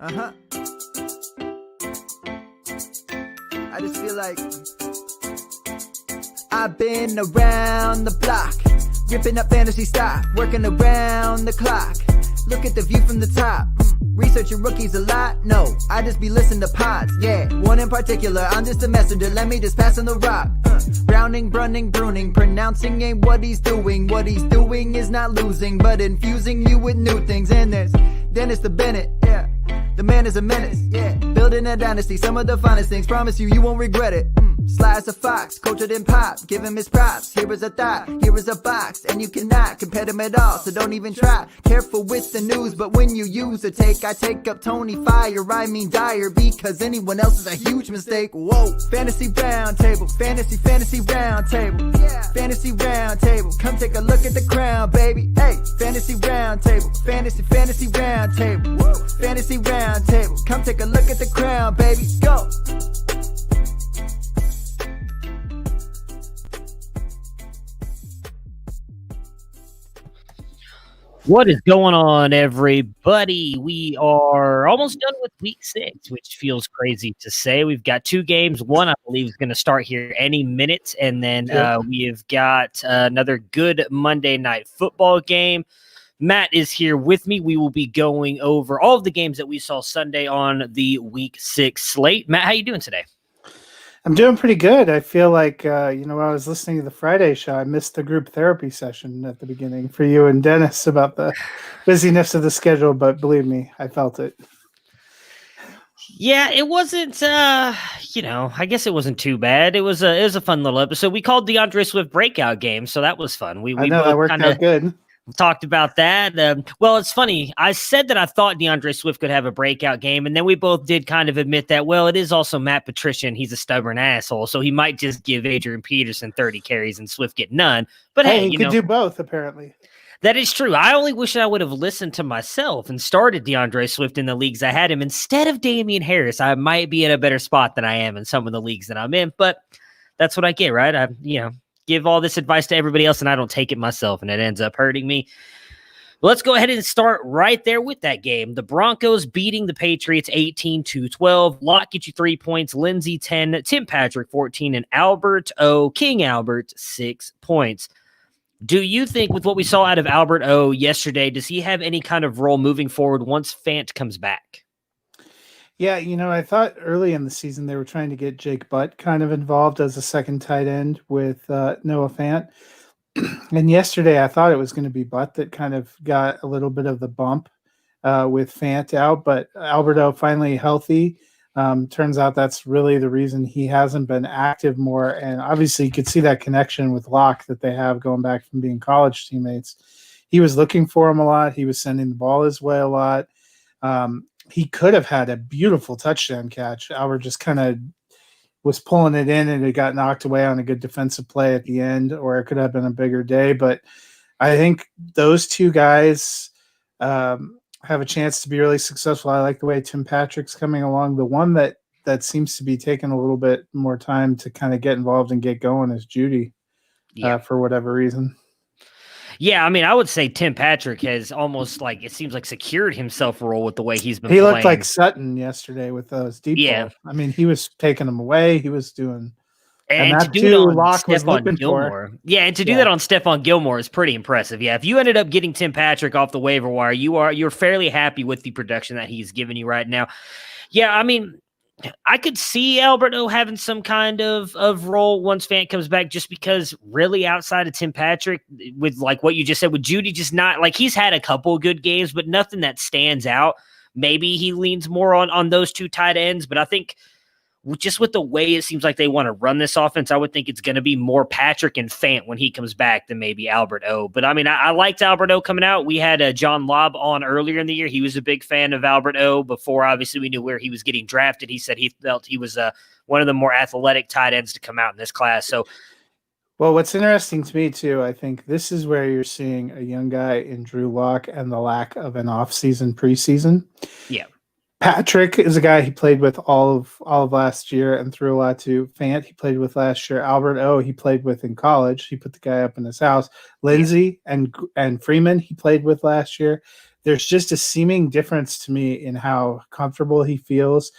Uh-huh. I just feel like I've been around the block, ripping up fantasy stock, working around the clock. Look at the view from the top. Researching rookies a lot? No, I just be listening to pods. Yeah, one in particular, I'm just a messenger. Let me just pass on the rock. Browning, brunning, pruning, pronouncing ain't what he's doing. What he's doing is not losing, but infusing you with new things. And there's Dennis the Bennett, yeah. The man is a menace, yeah. Building a dynasty, some of the finest things. Promise you, you won't regret it. Sly as a fox, cultured in pop. Give him his props. Here is a thought, here is a box. And you cannot compare them at all, so don't even try. Careful with the news, but when you use a take, I take up Tony Fire. I mean Dyer, because anyone else is a huge mistake. Whoa, fantasy round table, fantasy round table. Yeah. Fantasy round table, come take a look at the crown, baby. Hey, fantasy round table, fantasy round table. Woo. Fantasy round table, come take a look at the crown, baby. Go. What is going on, everybody? We are almost done with week 6, which feels crazy to say. We've got 2 games. One, I believe, is going to start here any minute. And then we have got another good Monday night football game. Matt is here with me. We will be going over all of the games that we saw Sunday on the week 6 slate. Matt, how you doing today? I'm doing pretty good. I feel like, when I was listening to the Friday show, I missed the group therapy session at the beginning for you and Dennis about the busyness of the schedule, but believe me, I felt it. Yeah, it wasn't, I guess it wasn't too bad. It was a fun little episode. We called DeAndre Swift breakout game, so that was fun. I know that worked out good. Talked about that. Well, it's funny. I said that I thought DeAndre Swift could have a breakout game, and then we both did kind of admit that, well, it is also Matt Patricia, and he's a stubborn asshole, so he might just give Adrian Peterson 30 carries and Swift get none. But hey, he could do both, apparently. That is true. I only wish I would have listened to myself and started DeAndre Swift in the leagues I had him instead of Damian Harris. I might be in a better spot than I am in some of the leagues that I'm in, but that's what I get, right? I give all this advice to everybody else, and I don't take it myself, and it ends up hurting me. Let's go ahead and start right there with that game. The Broncos beating the Patriots 18-12. Locke get you 3 points, Lindsey 10, Tim Patrick 14, and King Albert 6 points. Do you think with what we saw out of Albert O yesterday, does he have any kind of role moving forward once Fant comes back? Yeah, I thought early in the season they were trying to get Jake Butt kind of involved as a second tight end with Noah Fant. And yesterday I thought it was going to be Butt that kind of got a little bit of the bump with Fant out, but Alberto finally healthy. Turns out that's really the reason he hasn't been active more. And obviously you could see that connection with Locke that they have going back from being college teammates. He was looking for him a lot. He was sending the ball his way a lot. He could have had a beautiful touchdown catch. Albert just kind of was pulling it in and it got knocked away on a good defensive play at the end, or it could have been a bigger day. But I think those two guys have a chance to be really successful. I like the way Tim Patrick's coming along. The one that seems to be taking a little bit more time to kind of get involved and get going is Judy for whatever reason. Yeah, I mean, I would say Tim Patrick has almost it seems like secured himself a role with the way he's been playing. He looked like Sutton yesterday with those deep balls. I mean, he was taking them away. He was doing... And to do it on Stephon Gilmore. Yeah, and to do that on Stephon Gilmore is pretty impressive. Yeah, if you ended up getting Tim Patrick off the waiver wire, you're fairly happy with the production that he's giving you right now. Yeah, I mean... I could see Alberto having some kind of role once Fant comes back, just because really outside of Tim Patrick, with what you just said with Judy, just not he's had a couple good games, but nothing that stands out. Maybe he leans more on those two tight ends, but I think just with the way it seems like they want to run this offense, I would think it's going to be more Patrick and Fant when he comes back than maybe Albert O. But I mean, I liked Albert O coming out. We had John Lobb on earlier in the year. He was a big fan of Albert O before obviously we knew where he was getting drafted. He said he felt he was one of the more athletic tight ends to come out in this class. So, well, what's interesting to me too, I think this is where you're seeing a young guy in Drew Lock and the lack of an off-season preseason. Yeah. Patrick is a guy he played with all of last year and threw a lot to. Fant he played with last year. Albert O he played with in college. He put the guy up in his house. Lindsey and Freeman he played with last year. there's just a seeming difference to me in how comfortable he feels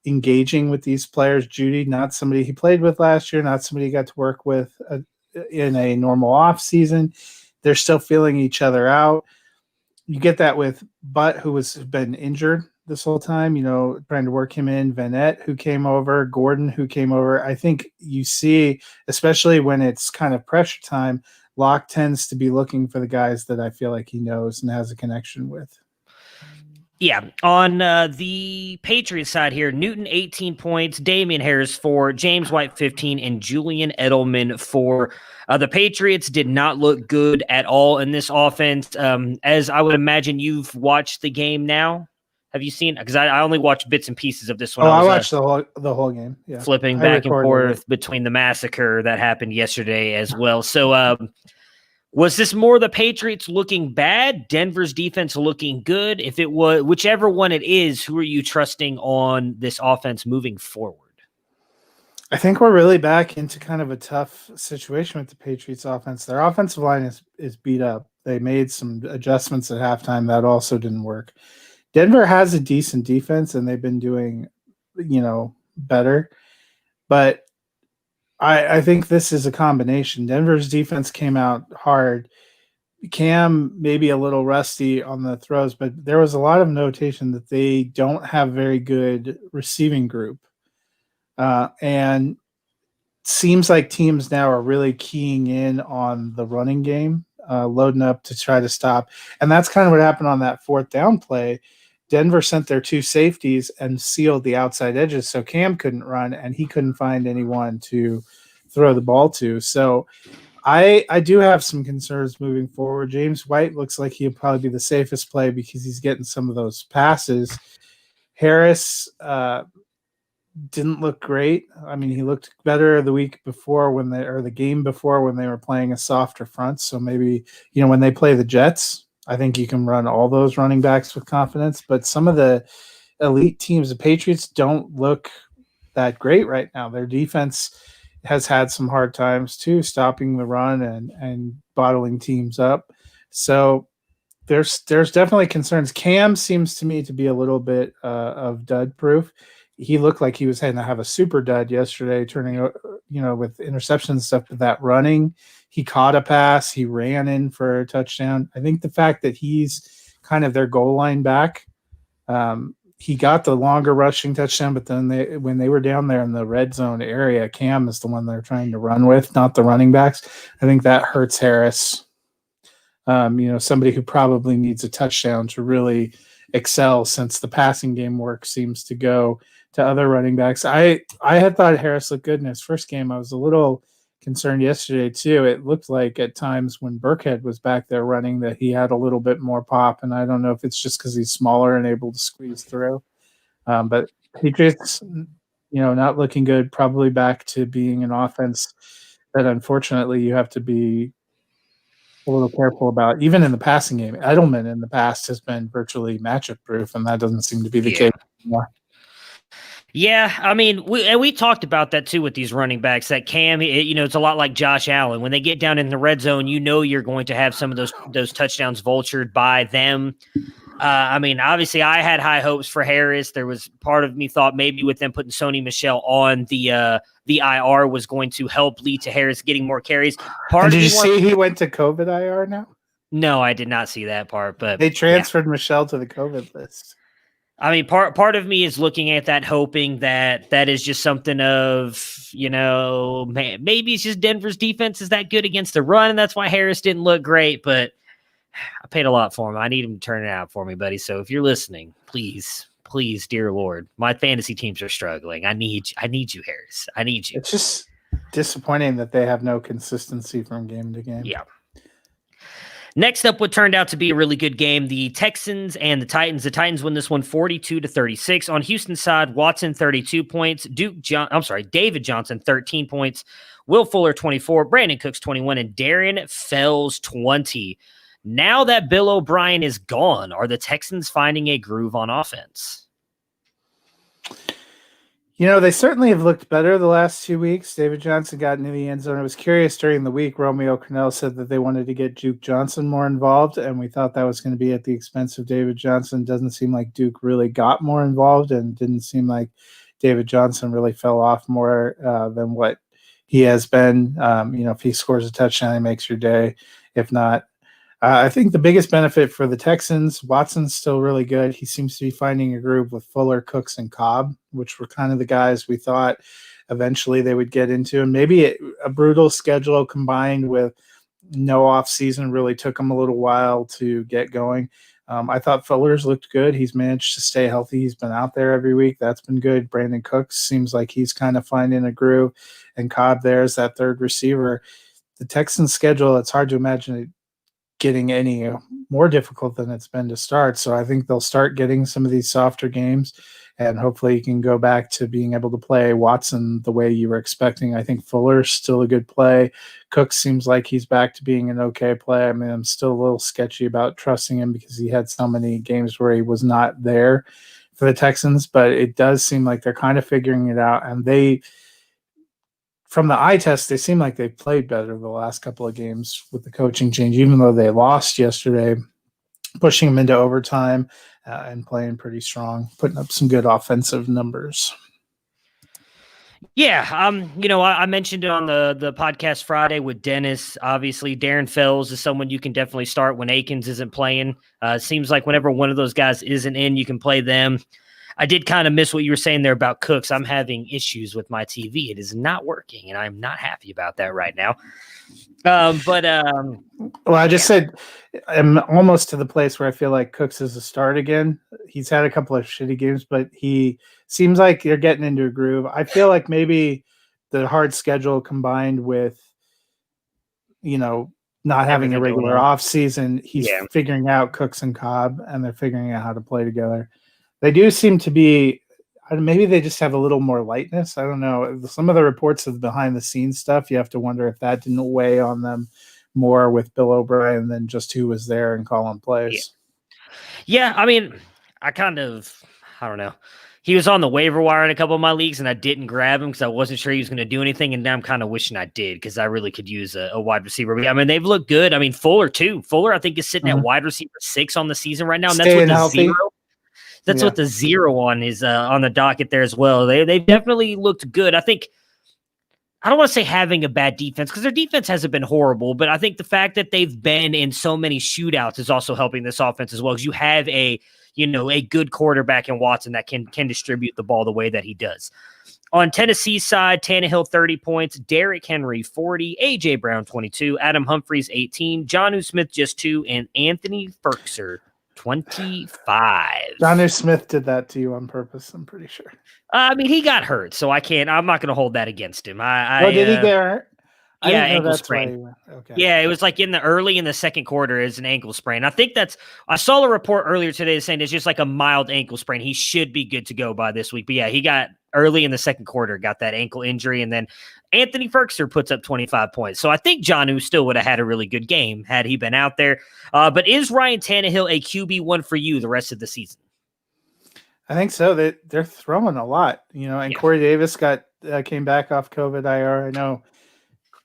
engaging with these players. Judy, not somebody he played with last year, not somebody he got to work with in a normal off season. They're still feeling each other out. You get that with Butt, who has been injured this whole time, trying to work him in. Vanette, who came over, Gordon, who came over. I think you see, especially when it's kind of pressure time, Locke tends to be looking for the guys that I feel like he knows and has a connection with. Yeah, on the Patriots side here, Newton 18 points, Damian Harris 4, James White 15, and Julian Edelman 4. The Patriots did not look good at all in this offense. As I would imagine you've watched the game now. Have you seen? Because I only watched bits and pieces of this one. I watched the whole game. Yeah, flipping back and forth between the massacre that happened yesterday as well. So, was this more the Patriots looking bad, Denver's defense looking good? If it was, whichever one it is, who are you trusting on this offense moving forward? I think we're really back into kind of a tough situation with the Patriots offense. Their offensive line is beat up. They made some adjustments at halftime. That also didn't work. Denver has a decent defense, and they've been doing, better. But I think this is a combination. Denver's defense came out hard. Cam maybe a little rusty on the throws, but there was a lot of notation that they don't have very good receiving group. And seems like teams now are really keying in on the running game, loading up to try to stop. And that's kind of what happened on that fourth down play. Denver sent their 2 safeties and sealed the outside edges, so Cam couldn't run, and he couldn't find anyone to throw the ball to. So I do have some concerns moving forward. James White looks like he'll probably be the safest play because he's getting some of those passes. Harris didn't look great. I mean, he looked better the week before the game before when they were playing a softer front. So maybe, when they play the Jets, I think you can run all those running backs with confidence. But some of the elite teams, the Patriots, don't look that great right now. Their defense has had some hard times too, stopping the run and bottling teams up. So there's definitely concerns. Cam seems to me to be a little bit of dud proof. He looked like he was heading to have a super dud yesterday, turning, with interceptions and stuff. But that running, he caught a pass, he ran in for a touchdown. I think the fact that he's kind of their goal line back, he got the longer rushing touchdown. But then when they were down there in the red zone area, Cam is the one they're trying to run with, not the running backs. I think that hurts Harris. Somebody who probably needs a touchdown to really excel, since the passing game work seems to go to other running backs. I had thought Harris looked good in his first game. I was a little concerned yesterday too. It looked like at times when Burkhead was back there running that he had a little bit more pop, and I don't know if it's just because he's smaller and able to squeeze through. But Patriots, not looking good, probably back to being an offense that unfortunately you have to be a little careful about. Even in the passing game, Edelman in the past has been virtually matchup proof, and that doesn't seem to be the case anymore. Yeah, I mean, we talked about that too with these running backs. That Cam, it's a lot like Josh Allen. When they get down in the red zone, you're going to have some of those touchdowns vultured by them. I mean, obviously, I had high hopes for Harris. There was part of me thought maybe with them putting Sony Michel on the IR was going to help lead to Harris getting more carries. Did you see he went to COVID IR now? No, I did not see that part. But they transferred Michel to the COVID list. I mean, part of me is looking at that, hoping that is just something of, maybe it's just Denver's defense is that good against the run, and that's why Harris didn't look great. But I paid a lot for him. I need him to turn it out for me, buddy. So if you're listening, please, dear Lord, my fantasy teams are struggling. I need you, Harris. I need you. It's just disappointing that they have no consistency from game to game. Yeah. Next up, what turned out to be a really good game, the Texans and the Titans. The Titans win this one 42-36. On Houston's side, Watson 32 points, David Johnson 13 points, Will Fuller 24, Brandon Cooks 21, and Darren Fells 20. Now that Bill O'Brien is gone, are the Texans finding a groove on offense? They certainly have looked better the last 2 weeks. David Johnson got into the end zone. I was curious during the week. Romeo Crennel said that they wanted to get Duke Johnson more involved, and we thought that was going to be at the expense of David Johnson. Doesn't seem like Duke really got more involved, and didn't seem like David Johnson really fell off more than what he has been. If he scores a touchdown, he makes your day. If not, I think the biggest benefit for the Texans, Watson's still really good. He seems to be finding a groove with Fuller, Cooks, and Cobb, which were kind of the guys we thought eventually they would get into. And maybe a brutal schedule combined with no off season really took him a little while to get going. I thought Fuller's looked good. He's managed to stay healthy. He's been out there every week. That's been good. Brandon Cooks seems like he's kind of finding a groove. And Cobb there's that third receiver. The Texans schedule, it's hard to imagine it getting any more difficult than it's been to start. So I think they'll start getting some of these softer games, and hopefully you can go back to being able to play Watson the way you were expecting. I think Fuller's still a good play. Cook seems like he's back to being an okay play. I mean, I'm still a little sketchy about trusting him because he had so many games where he was not there for the Texans, but it does seem like they're kind of figuring it out. And from the eye test, they seem like they've played better the last couple of games with the coaching change, even though they lost yesterday, pushing them into overtime and playing pretty strong, putting up some good offensive numbers. Yeah, I mentioned it on the podcast Friday with Dennis. Obviously, Darren Fells is someone you can definitely start when Akins isn't playing. It seems like whenever one of those guys isn't in, you can play them. I did kind of miss what you were saying there about Cooks. I'm having issues with my TV. It is not working, and I'm not happy about that right now. Well, I just said I'm almost to the place where I feel like Cooks is a start again. He's had a couple of shitty games, but he seems like you're getting into a groove. I feel like maybe the hard schedule combined with, not having a regular off season, he's figuring out Cooks and Cobb, and they're figuring out how to play together. They do seem to be, maybe they just have a little more lightness. I don't know. Some of the reports of behind the scenes stuff, you have to wonder if that didn't weigh on them more with Bill O'Brien than just who was there and calling plays. Yeah, I mean, I don't know. He was on the waiver wire in a couple of my leagues, and I didn't grab him because I wasn't sure he was going to do anything, and now I'm kind of wishing I did because I really could use a wide receiver. But, I mean, they've looked good. I mean, Fuller, too. Fuller, I think, is sitting at wide receiver 6 on the season right now, and that's with the healthy. 0. That's what the 0 on is on the docket there as well. They've definitely looked good. I think I don't want to say having a bad defense because their defense hasn't been horrible, but I think the fact that they've been in so many shootouts is also helping this offense as well because you have a good quarterback in Watson that can distribute the ball the way that he does. On Tennessee's side, Tannehill 30 points, Derrick Henry 40, A.J. Brown 22, Adam Humphries 18, Jonnu Smith just 2, and Anthony Ferkser 25. Jonnu Smith did that to you on purpose, I'm pretty sure. I mean, he got hurt, so I'm not going to hold that against him. Did he get hurt? Yeah, ankle sprain. Okay. Yeah, it was like early in the second quarter is an ankle sprain. I think I saw a report earlier today saying it's just like a mild ankle sprain. He should be good to go by this week. But yeah, he got early in the second quarter, got that ankle injury. And then Anthony Ferkser puts up 25 points. So I think Jonnu still would have had a really good game had he been out there. But is Ryan Tannehill a QB1 for you the rest of the season? I think so. They're throwing a lot, and Corey Davis came back off COVID IR. I know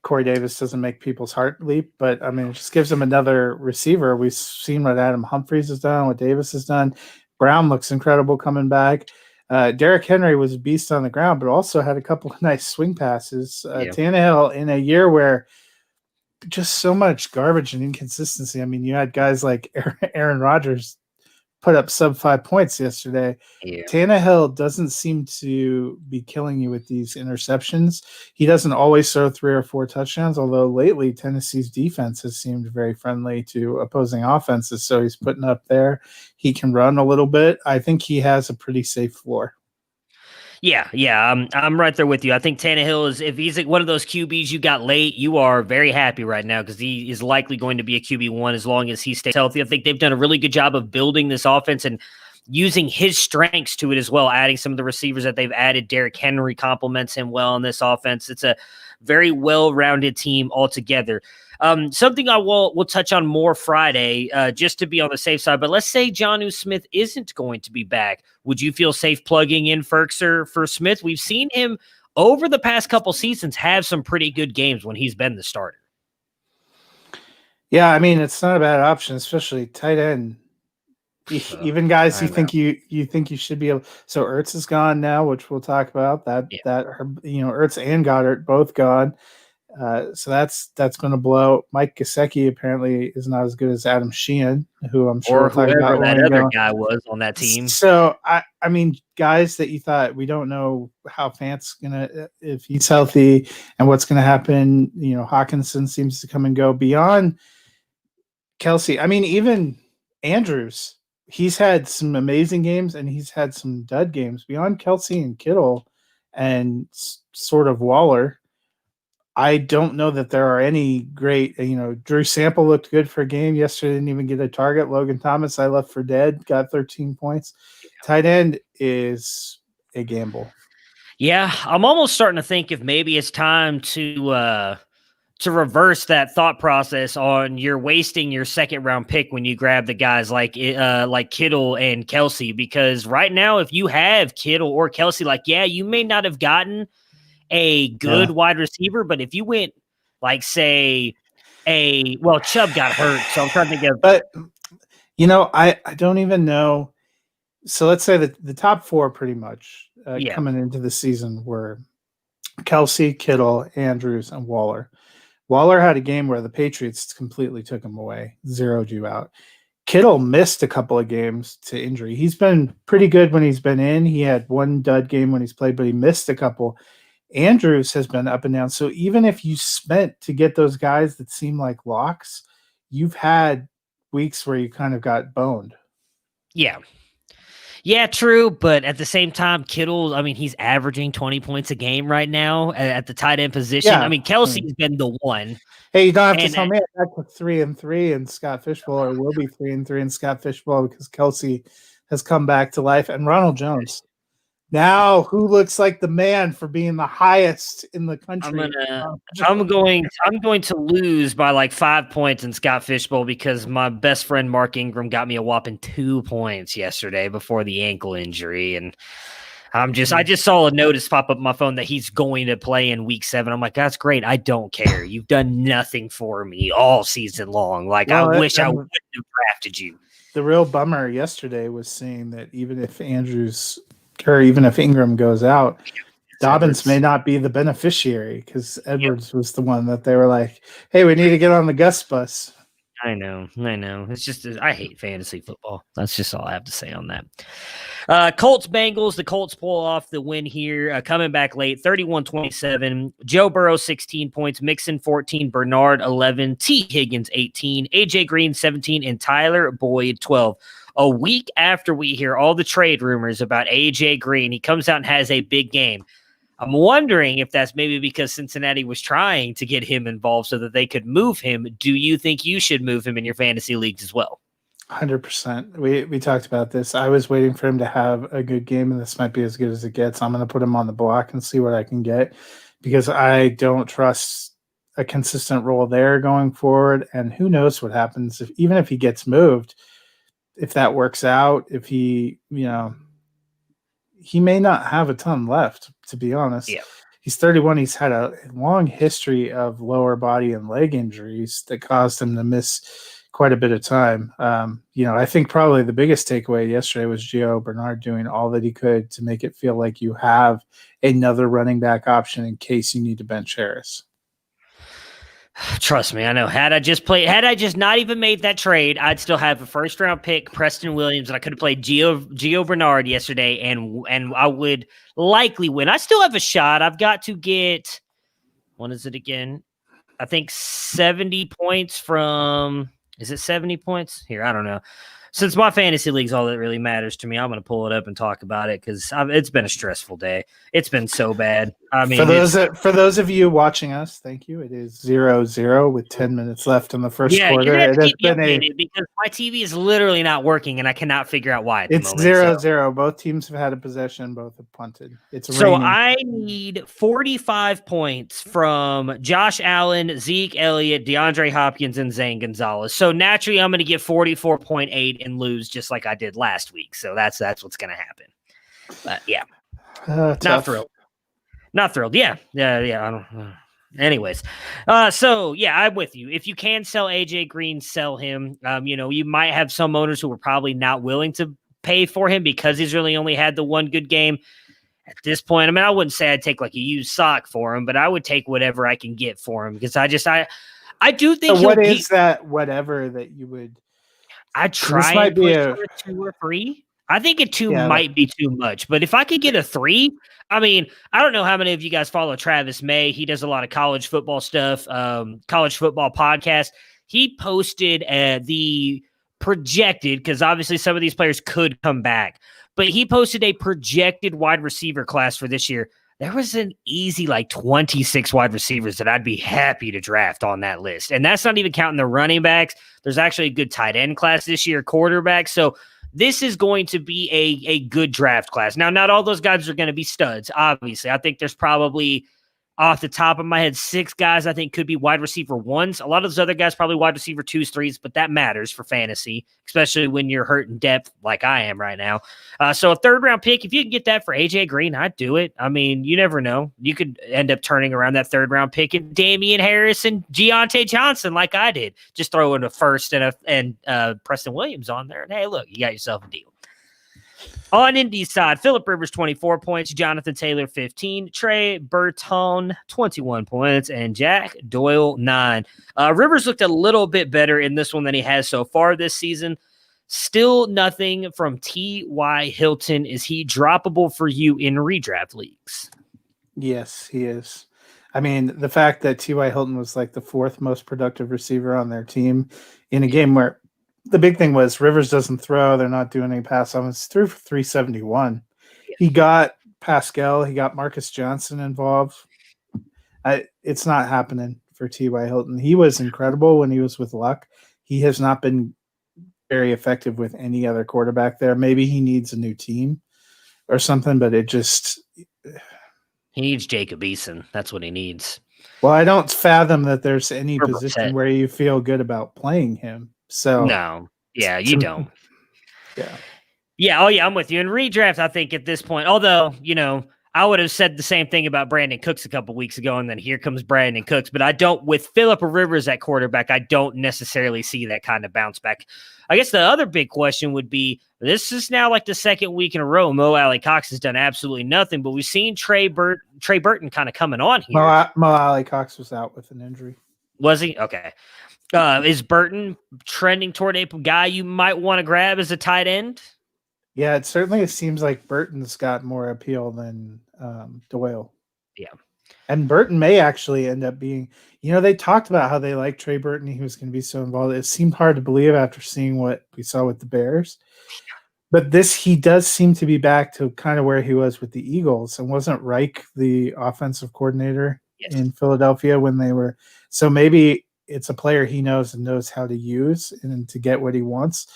Corey Davis doesn't make people's heart leap, but I mean, it just gives them another receiver. We've seen what Adam Humphries has done, what Davis has done. Brown looks incredible coming back. Derrick Henry was a beast on the ground, but also had a couple of nice swing passes. Tannehill, in a year where just so much garbage and inconsistency. I mean, you had guys like Aaron Rodgers put up sub 5 points yesterday. Yeah. Tannehill doesn't seem to be killing you with these interceptions. He doesn't always throw 3 or 4 touchdowns, although lately Tennessee's defense has seemed very friendly to opposing offenses. So he's putting up there. He can run a little bit. I think he has a pretty safe floor. Yeah, I'm right there with you. I think Tannehill if he's like one of those QBs you got late, you are very happy right now because he is likely going to be a QB1 as long as he stays healthy. I think they've done a really good job of building this offense and using his strengths to it as well, adding some of the receivers that they've added. Derrick Henry complements him well in this offense. It's a very well-rounded team altogether. Something I will touch on more Friday, just to be on the safe side. But let's say Jonnu Smith isn't going to be back. Would you feel safe plugging in Ferkser for Smith? We've seen him over the past couple seasons have some pretty good games when he's been the starter. Yeah, I mean, it's not a bad option, especially tight end. Even guys you think you should be able. So Ertz is gone now, which we'll talk about. Ertz and Goddard both gone. So that's going to blow. Mike Gesicki apparently is not as good as Adam Sheehan, who I'm sure or whoever that other guy was on that team. So I mean, guys that you thought, we don't know how Fant's if he's healthy and what's gonna happen. Hawkinson seems to come and go beyond Kelsey. I mean, even Andrews, he's had some amazing games and he's had some dud games beyond Kelsey and Kittle and sort of Waller. I don't know that there are any great, Drew Sample looked good for a game yesterday, didn't even get a target. Logan Thomas, I left for dead, got 13 points. Tight end is a gamble. Yeah, I'm almost starting to think if maybe it's time to reverse that thought process on you're wasting your second round pick when you grab the guys like Kittle and Kelsey, because right now, if you have Kittle or Kelsey, you may not have gotten a good wide receiver, but if you went Chubb got hurt, so I'm trying to think of. But I don't even know. So let's say that the top four pretty much coming into the season were Kelsey, Kittle, Andrews, and Waller. Waller had a game where the Patriots completely took him away, zeroed you out. Kittle missed a couple of games to injury. He's been pretty good when he's been in. He had one dud game when he's played, but he missed a couple. Andrews has been up and down. So even if you spent to get those guys that seem like locks, you've had weeks where you kind of got boned. Yeah. Yeah, true. But at the same time, Kittle, I mean, he's averaging 20 points a game right now at the tight end position. Yeah. I mean, Kelsey's been the one. Hey, you don't have to tell me I took 3-3 in Scott Fishbowl, or will be 3-3 in Scott Fishbowl, because Kelsey has come back to life. And Ronald Jones. Now, who looks like the man for being the highest in the country? I'm going to lose by 5 points in Scott Fishbowl because my best friend Mark Ingram got me a whopping 2 points yesterday before the ankle injury, and I just saw a notice pop up on my phone that he's going to play in week 7. I'm like, that's great. I don't care. You've done nothing for me all season long. I wish I wouldn't have drafted you. The real bummer yesterday was seeing that even if Ingram goes out, Dobbins may not be the beneficiary, because Edwards was the one that they were like, hey, we need to get on the Gus bus. I know. It's just, I hate fantasy football. That's just all I have to say on that. Colts Bengals. The Colts pull off the win here, coming back late, 31-27. Joe Burrow 16 points, Mixon 14, Bernard 11, T Higgins 18, AJ Green 17, and Tyler Boyd 12. A week after we hear all the trade rumors about AJ Green, he comes out and has a big game. I'm wondering if that's maybe because Cincinnati was trying to get him involved so that they could move him. Do you think you should move him in your fantasy leagues as well? 100%. We talked about this. I was waiting for him to have a good game, and this might be as good as it gets. I'm going to put him on the block and see what I can get, because I don't trust a consistent role there going forward. And who knows what happens even if he gets moved, if that works out, if he may not have a ton left, to be honest. Yeah. He's 31. He's had a long history of lower body and leg injuries that caused him to miss quite a bit of time. I think probably the biggest takeaway yesterday was Gio Bernard doing all that he could to make it feel like you have another running back option in case you need to bench Harris. Trust me, I know. Had I just not even made that trade, I'd still have a first round pick, Preston Williams, and I could have played Gio Bernard yesterday, and I would likely win. I still have a shot. I've got to get, what is it again? I think 70 points from, is it 70 points? Here, I don't know. since my fantasy league's all that really matters to me, I'm going to pull it up and talk about it because it's been a stressful day. It's been so bad. I mean, for those of you watching us, thank you. It is 0-0 with 10 minutes left in the first quarter. You're going to keep me updated because my TV is literally not working and I cannot figure out why at the moment. It's 0-0. Both teams have had a possession. Both have punted. So I need 45 points from Josh Allen, Zeke Elliott, DeAndre Hopkins, and Zane Gonzalez. So naturally, I'm going to get 44.8 and lose just like I did last week. So that's what's going to happen. But yeah, not thrilled. Not thrilled. Yeah. I don't. Anyways, so yeah, I'm with you. If you can sell AJ Green, sell him. You might have some owners who are probably not willing to pay for him because he's really only had the one good game. At this point, I mean, I wouldn't say I'd take like a used sock for him, but I would take whatever I can get for him because I do think. So what is that? Whatever that you would. I try. Might be a 2 or 3. I think a 2 might be too much, but if I could get a 3, I mean, I don't know how many of you guys follow Travis May. He does a lot of college football stuff, college football podcast. He posted the projected, because obviously some of these players could come back, but he posted a projected wide receiver class for this year. There was an easy 26 wide receivers that I'd be happy to draft on that list. And that's not even counting the running backs. There's actually a good tight end class this year, quarterback. So this is going to be a good draft class. Now, not all those guys are going to be studs, obviously. I think there's probably, off the top of my head, 6 guys I think could be wide receiver 1s. A lot of those other guys probably wide receiver 2s, 3s, but that matters for fantasy, especially when you're hurt in depth like I am right now. So a 3rd-round pick, if you can get that for A.J. Green, I'd do it. I mean, you never know. You could end up turning around that 3rd-round pick and Damian Harris and Deontay Johnson like I did. Just throw in a 1st and Preston Williams on there, and hey, look, you got yourself a deal. On Indy's side, Phillip Rivers, 24 points, Jonathan Taylor, 15, Trey Burton, 21 points, and Jack Doyle, 9. Rivers looked a little bit better in this one than he has so far this season. Still nothing from T.Y. Hilton. Is he droppable for you in redraft leagues? Yes, he is. I mean, the fact that T.Y. Hilton was like the 4th most productive receiver on their team in a game where the big thing was Rivers doesn't throw. They're not doing any pass on. It's through for 371. Yeah. He got Pascal. He got Marcus Johnson involved. It's not happening for T.Y. Hilton. He was incredible when he was with Luck. He has not been very effective with any other quarterback there. Maybe he needs a new team or something, but it just... He needs Jacob Eason. That's what he needs. Well, I don't fathom that there's any position where you feel good about playing him. So no, yeah, you don't. Yeah. Oh yeah, I'm with you. In redraft, I think at this point, although I would have said the same thing about Brandon Cooks a couple weeks ago, and then here comes Brandon Cooks. But I don't, with Phillip Rivers at quarterback, I don't necessarily see that kind of bounce back. I guess the other big question would be: this is now like the 2nd week in a row Mo Alley Cox has done absolutely nothing, but we've seen Trey Burton kind of coming on here. Mo Alley Cox was out with an injury. Was he? Okay. Is Burton trending toward a guy you might want to grab as a tight end? Yeah, it certainly seems like Burton's got more appeal than Doyle. Yeah. And Burton may actually end up being, they talked about how they liked Trey Burton. He was going to be so involved. It seemed hard to believe after seeing what we saw with the Bears. But he does seem to be back to kind of where he was with the Eagles. And wasn't Reich the offensive coordinator in Philadelphia when they were? So maybe it's a player he knows and knows how to use and to get what he wants.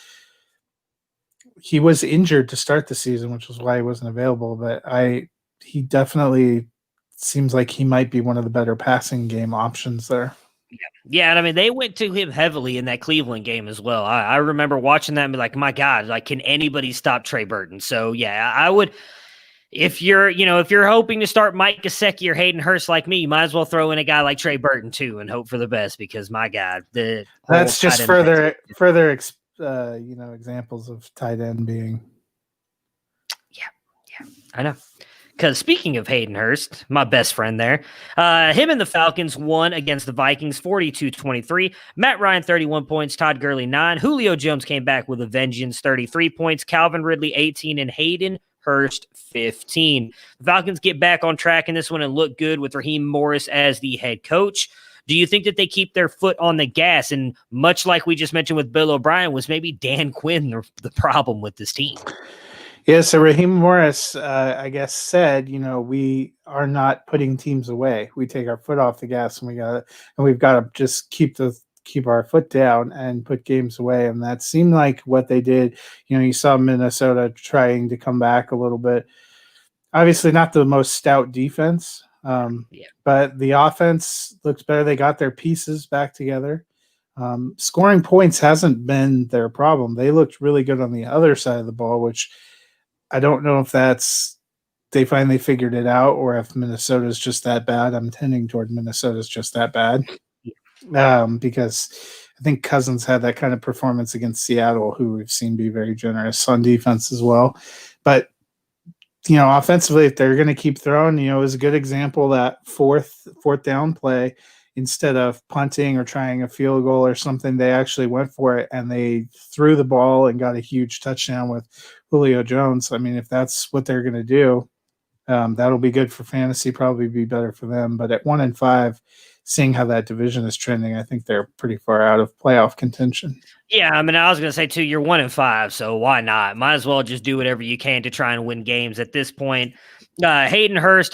He was injured to start the season, which was why he wasn't available. But he definitely seems like he might be one of the better passing game options there. Yeah, and I mean, they went to him heavily in that Cleveland game as well. I remember watching that and be like, my God, can anybody stop Trey Burton? So, yeah, I would – if you're hoping to start Mike Gesicki or Hayden Hurst like me, you might as well throw in a guy like Trey Burton too and hope for the best because, my God, that's just further examples of tight end being. Yeah, I know. Because speaking of Hayden Hurst, my best friend there, him and the Falcons won against the Vikings 42-23. Matt Ryan, 31 points. Todd Gurley, 9. Julio Jones came back with a vengeance, 33 points. Calvin Ridley, 18. And Hayden Hurst, 15. The Falcons get back on track in this one and look good with Raheem Morris as the head coach. Do you think that they keep their foot on the gas? And much like we just mentioned with Bill O'Brien, was maybe Dan Quinn the problem with this team? Yeah, so Raheem Morris, I guess, said, we are not putting teams away. We take our foot off the gas, and we've got to just keep our foot down and put games away. And that seemed like what they did. You saw Minnesota trying to come back a little bit. Obviously, not the most stout defense, but the offense looks better. They got their pieces back together. Scoring points hasn't been their problem. They looked really good on the other side of the ball, which I don't know if they finally figured it out or if Minnesota's just that bad. I'm tending toward Minnesota's just that bad because I think Cousins had that kind of performance against Seattle, who we've seen be very generous on defense as well. But, offensively, if they're going to keep throwing, it was a good example that fourth down play, instead of punting or trying a field goal or something, they actually went for it and they threw the ball and got a huge touchdown with Julio Jones. I mean, if that's what they're going to do, that'll be good for fantasy, probably be better for them. But at 1-5, seeing how that division is trending, I think they're pretty far out of playoff contention. Yeah, I mean, I was going to say, too, you're 1-5, so why not? Might as well just do whatever you can to try and win games at this point. Hayden Hurst,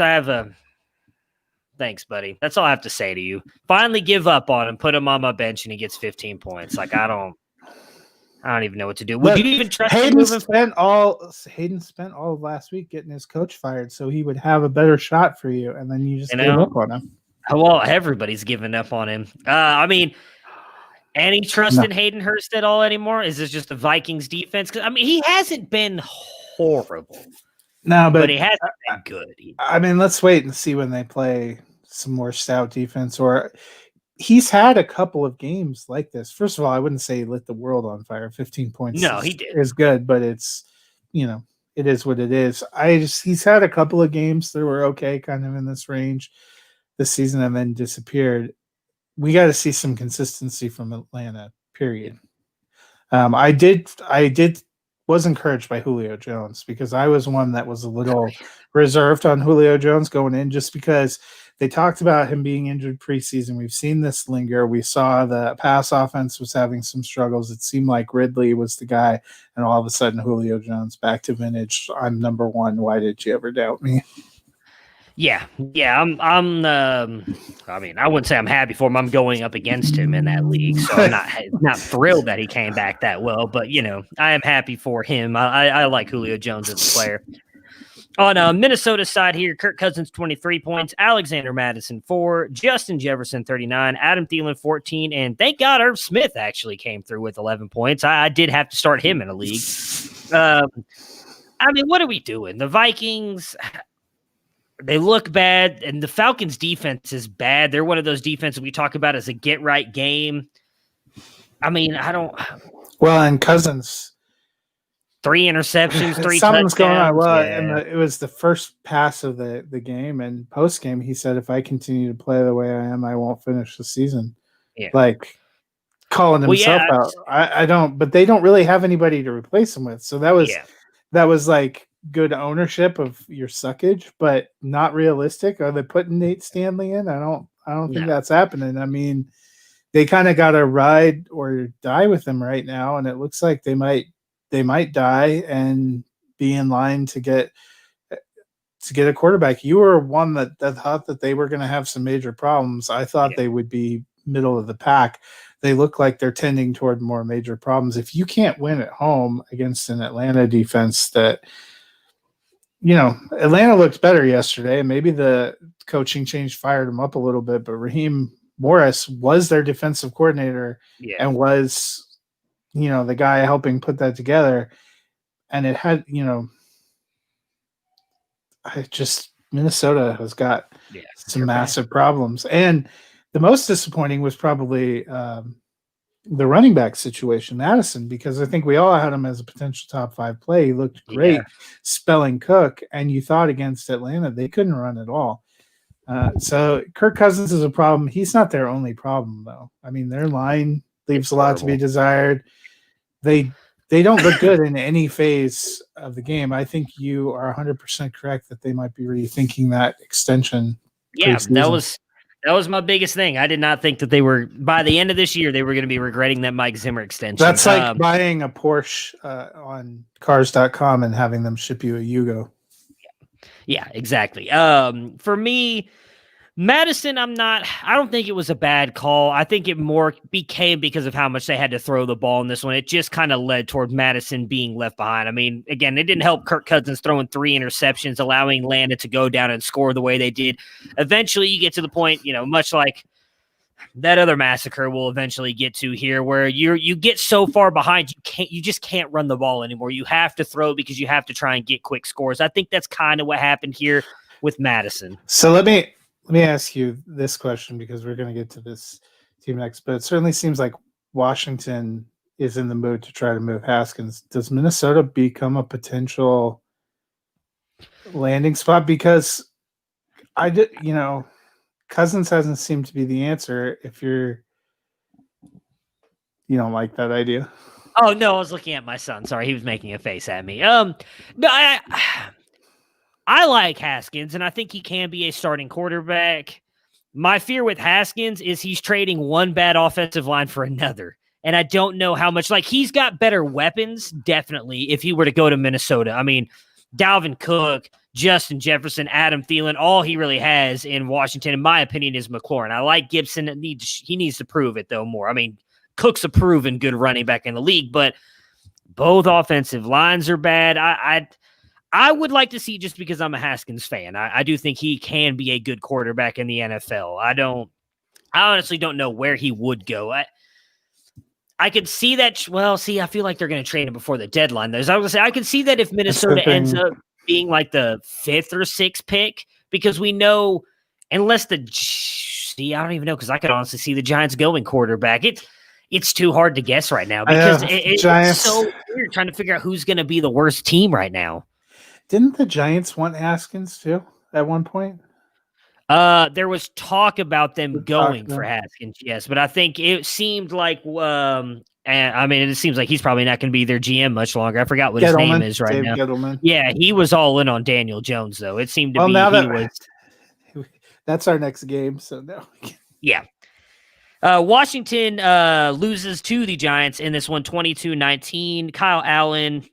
thanks, buddy. That's all I have to say to you. Finally give up on him, put him on my bench, and he gets 15 points. Like, I don't even know what to do. Would you even trust Hayden spent all of last week getting his coach fired so he would have a better shot for you, and then you just gave up on him. Well, everybody's giving up on him. Any trust in Hayden Hurst at all anymore? Is this just the Vikings defense? Because, he hasn't been horrible. No, but he hasn't been good either. I mean, let's wait and see when they play some more stout defense. Or he's had a couple of games like this. First of all, I wouldn't say he lit the world on fire. 15 points he did. Is good, but it's, it is what it is. He's had a couple of games that were okay, kind of in this range this season, and then disappeared. We got to see some consistency from Atlanta, period. I was encouraged by Julio Jones because I was one that was a little reserved on Julio Jones going in just because they talked about him being injured preseason. We've seen this linger. We saw the pass offense was having some struggles. It seemed like Ridley was the guy, and all of a sudden Julio Jones back to vintage. I'm number one. Why did you ever doubt me? Yeah. I wouldn't say I'm happy for him. I'm going up against him in that league, so I'm not thrilled that he came back that well. But I am happy for him. I like Julio Jones as a player. On Minnesota's side here, Kirk Cousins 23 points, Alexander Mattison 4, Justin Jefferson 39, Adam Thielen 14, and thank God Irv Smith actually came through with 11 points. I did have to start him in a league. What are we doing? The Vikings. They look bad, and the Falcons' defense is bad. They're one of those defenses we talk about as a get-right game. I don't... Well, and Cousins... 3 interceptions, 3 something's touchdowns. Going on. Well, yeah. And it was the first pass of the game, and post-game, he said, if I continue to play the way I am, I won't finish the season. Yeah. Like, calling himself out. I don't... But they don't really have anybody to replace him with, so that was like... good ownership of your suckage, but not realistic. Are they putting Nate Stanley in? I don't think that's happening. They kind of got to ride or die with him right now, and it looks like they might die and be in line to get a quarterback. You were one that thought that they were going to have some major problems. I thought they would be middle of the pack. They look like they're tending toward more major problems. If you can't win at home against an Atlanta defense that Atlanta looked better yesterday, and maybe the coaching change fired him up a little bit, but Raheem Morris was their defensive coordinator and was, the guy helping put that together. And it had, Minnesota has got some massive problems. And the most disappointing was probably the running back situation, Madison, because I think we all had him as a potential top 5 play. He looked great spelling Cook, and you thought against Atlanta they couldn't run at all. So Kirk Cousins is a problem. He's not their only problem, though. Their line leaves a lot to be desired. They don't look good in any phase of the game. I think you are 100% correct that they might be rethinking that extension. Yeah, That was my biggest thing. I did not think that they were, by the end of this year, they were going to be regretting that Mike Zimmer extension. That's like buying a Porsche on cars.com and having them ship you a Yugo. Yeah, exactly. For me, Madison, I don't think it was a bad call. I think it more became because of how much they had to throw the ball in this one. It just kind of led toward Madison being left behind. I mean, again, it didn't help Kirk Cousins throwing 3 interceptions, allowing Landon to go down and score the way they did. Eventually, you get to the point, much like that other massacre we'll eventually get to here, where you get so far behind, you just can't run the ball anymore. You have to throw because you have to try and get quick scores. I think that's kind of what happened here with Madison. So let me ask you this question, because we're going to get to this team next, but it certainly seems like Washington is in the mood to try to move Haskins. Does Minnesota become a potential landing spot? Because Cousins hasn't seemed to be the answer if you don't like that idea. Oh, no, I was looking at my son. Sorry, he was making a face at me. No, I like Haskins, and I think he can be a starting quarterback. My fear with Haskins is he's trading one bad offensive line for another. And I don't know how much. Like, he's got better weapons, definitely, if he were to go to Minnesota. I mean, Dalvin Cook, Justin Jefferson, Adam Thielen, all he really has in Washington, in my opinion, is McLaurin. I like Gibson. He needs to prove it, though, more. I mean, Cook's a proven good running back in the league, but both offensive lines are bad. I would like to see, just because I'm a Haskins fan, I do think he can be a good quarterback in the NFL. I honestly don't know where he would go. I could see that. Well, I feel like they're going to trade him before the deadline. I was going to say, I could see that if Minnesota ends up being like the 5th or 6th pick, because we know, unless I don't even know, because I could honestly see the Giants going quarterback. It's too hard to guess right now, because it's so weird trying to figure out who's going to be the worst team right now. Didn't the Giants want Haskins too at one point? There was talk about them going for Haskins, yes, but I think it seemed like, it seems like he's probably not going to be their GM much longer. I forgot what his name is right now. Gettleman. Yeah, he was all in on Daniel Jones, though. It seemed to be now that's our next game, so no. Yeah. Washington loses to the Giants in this one, 22-19. Kyle Allen.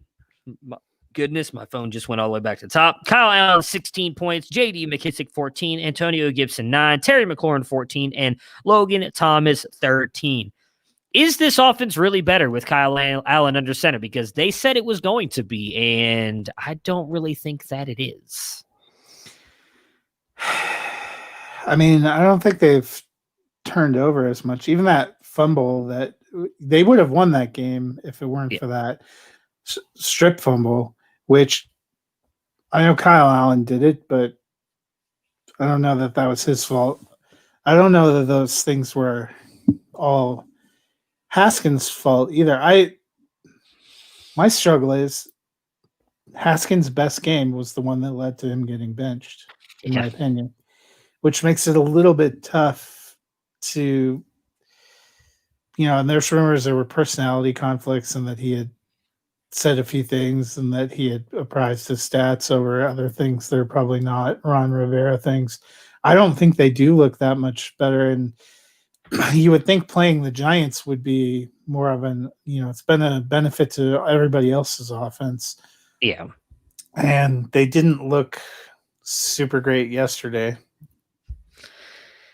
Goodness, my phone just went all the way back to the top. Kyle Allen, 16 points. J.D. McKissick, 14. Antonio Gibson, 9. Terry McLaurin, 14. And Logan Thomas, 13. Is this offense really better with Kyle Allen under center? Because they said it was going to be, and I don't really think that it is. I mean, I don't think they've turned over as much. Even that fumble, that they would have won that game if it weren't for that strip fumble, which I know Kyle Allen did it, but I don't know that was his fault. I don't know that those things were all Haskins' fault either. My struggle is Haskins' best game was the one that led to him getting benched, in my opinion, which makes it a little bit tough to, and there's rumors there were personality conflicts and that he had said a few things and that he had apprised his stats over other things that are probably not Ron Rivera things. I don't think they do look that much better. And you would think playing the Giants would be more of an, it's been a benefit to everybody else's offense. Yeah. And they didn't look super great yesterday.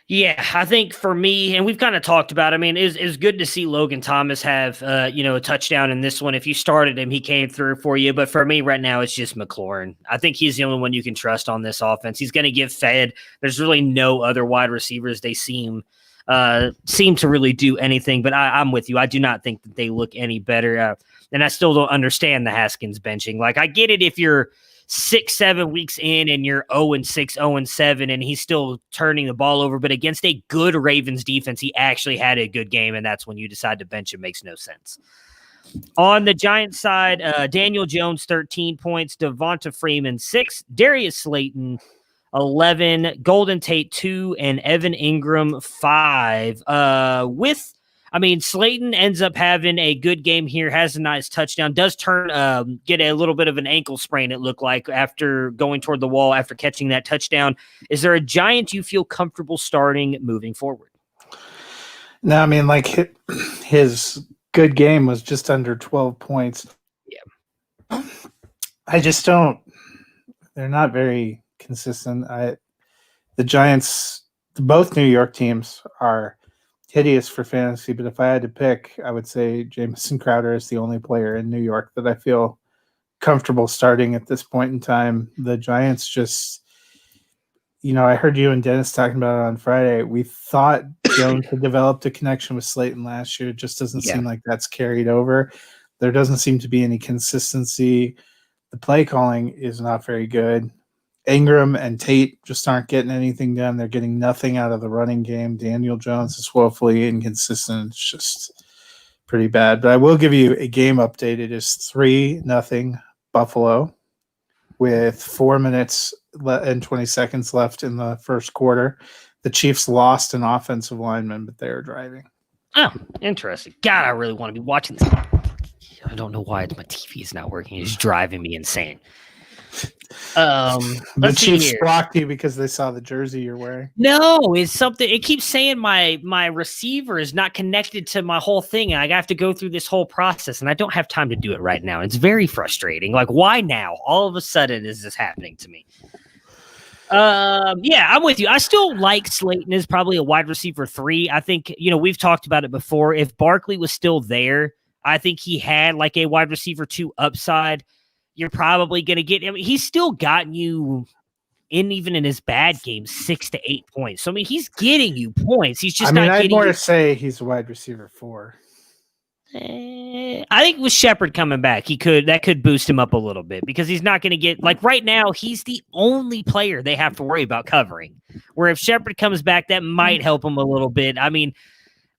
Yeah, I think for me, and we've kind of talked about, it's good to see Logan Thomas have, a touchdown in this one. If you started him, he came through for you. But for me right now, it's just McLaurin. I think he's the only one you can trust on this offense. He's going to get fed. There's really no other wide receivers they seem to really do anything. But I'm with you. I do not think that they look any better. And I still don't understand the Haskins benching. Like, I get it if you're 6-7 weeks in and you're 0-6, 0-7, and he's still turning the ball over. But against a good Ravens defense, he actually had a good game, and that's when you decide to bench him. Makes no sense. On the Giants side, Daniel Jones, 13 points. Devonta Freeman, 6. Darius Slayton, 11. Golden Tate, 2. And Evan Ingram, 5. I mean, Slayton ends up having a good game here, has a nice touchdown, does get a little bit of an ankle sprain, it looked like, after going toward the wall after catching that touchdown. Is there a Giant you feel comfortable starting moving forward? No, I mean, like his good game was just under 12 points. Yeah. I just don't. They're not very consistent. The Giants, both New York teams, are hideous for fantasy. But if I had to pick, I would say Jamison Crowder is the only player in New York that I feel comfortable starting at this point in time. The Giants just, I heard you and Dennis talking about it on Friday. We thought Jones had developed a connection with Slayton last year. It just doesn't seem like that's carried over. There doesn't seem to be any consistency. The play calling is not very good. Ingram and Tate just aren't getting anything done. They're getting nothing out of the running game. Daniel Jones is woefully inconsistent. It's just pretty bad. But I will give you a game update. It is 3-0 Buffalo with 4 minutes and 20 seconds left in the first quarter. The Chiefs lost an offensive lineman, but they were driving. Oh, interesting. God, I really want to be watching this. I don't know why my TV is not working. It's driving me insane. The Chiefs blocked you because they saw the jersey you're wearing. No, it's something. It keeps saying my receiver is not connected to my whole thing, and I have to go through this whole process, and I don't have time to do it right now. It's very frustrating. Like, why now? All of a sudden, is this happening to me? Yeah, I'm with you. I still like Slayton as probably a wide receiver 3. I think, we've talked about it before. If Barkley was still there, I think he had like a wide receiver 2 upside. You're probably going to get him. He's still gotten you even in his bad games, 6 to 8 points. So, I mean, he's getting you points. He's just not getting. I'd more say he's a wide receiver 4. I think with Shepard coming back, that could boost him up a little bit because he's not going to get, like, right now, he's the only player they have to worry about covering. Where if Shepard comes back, that might help him a little bit. I mean,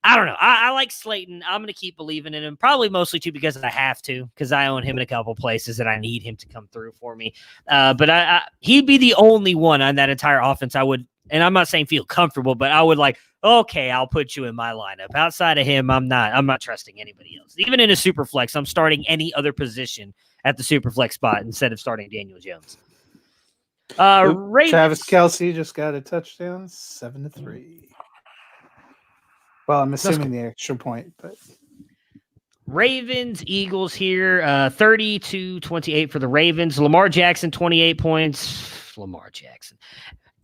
I don't know. I like Slayton. I'm going to keep believing in him, probably mostly too because I have to, because I own him in a couple places and I need him to come through for me. But he'd be the only one on that entire offense I would, and I'm not saying feel comfortable, but I would like, okay, I'll put you in my lineup. Outside of him, I'm not trusting anybody else. Even in a super flex, I'm starting any other position at the super flex spot instead of starting Daniel Jones. Travis Kelce just got a touchdown, 7-3. Well, I'm assuming the extra point, but Ravens, Eagles here, 30-28 for the Ravens. Lamar Jackson, 28 points. Lamar Jackson.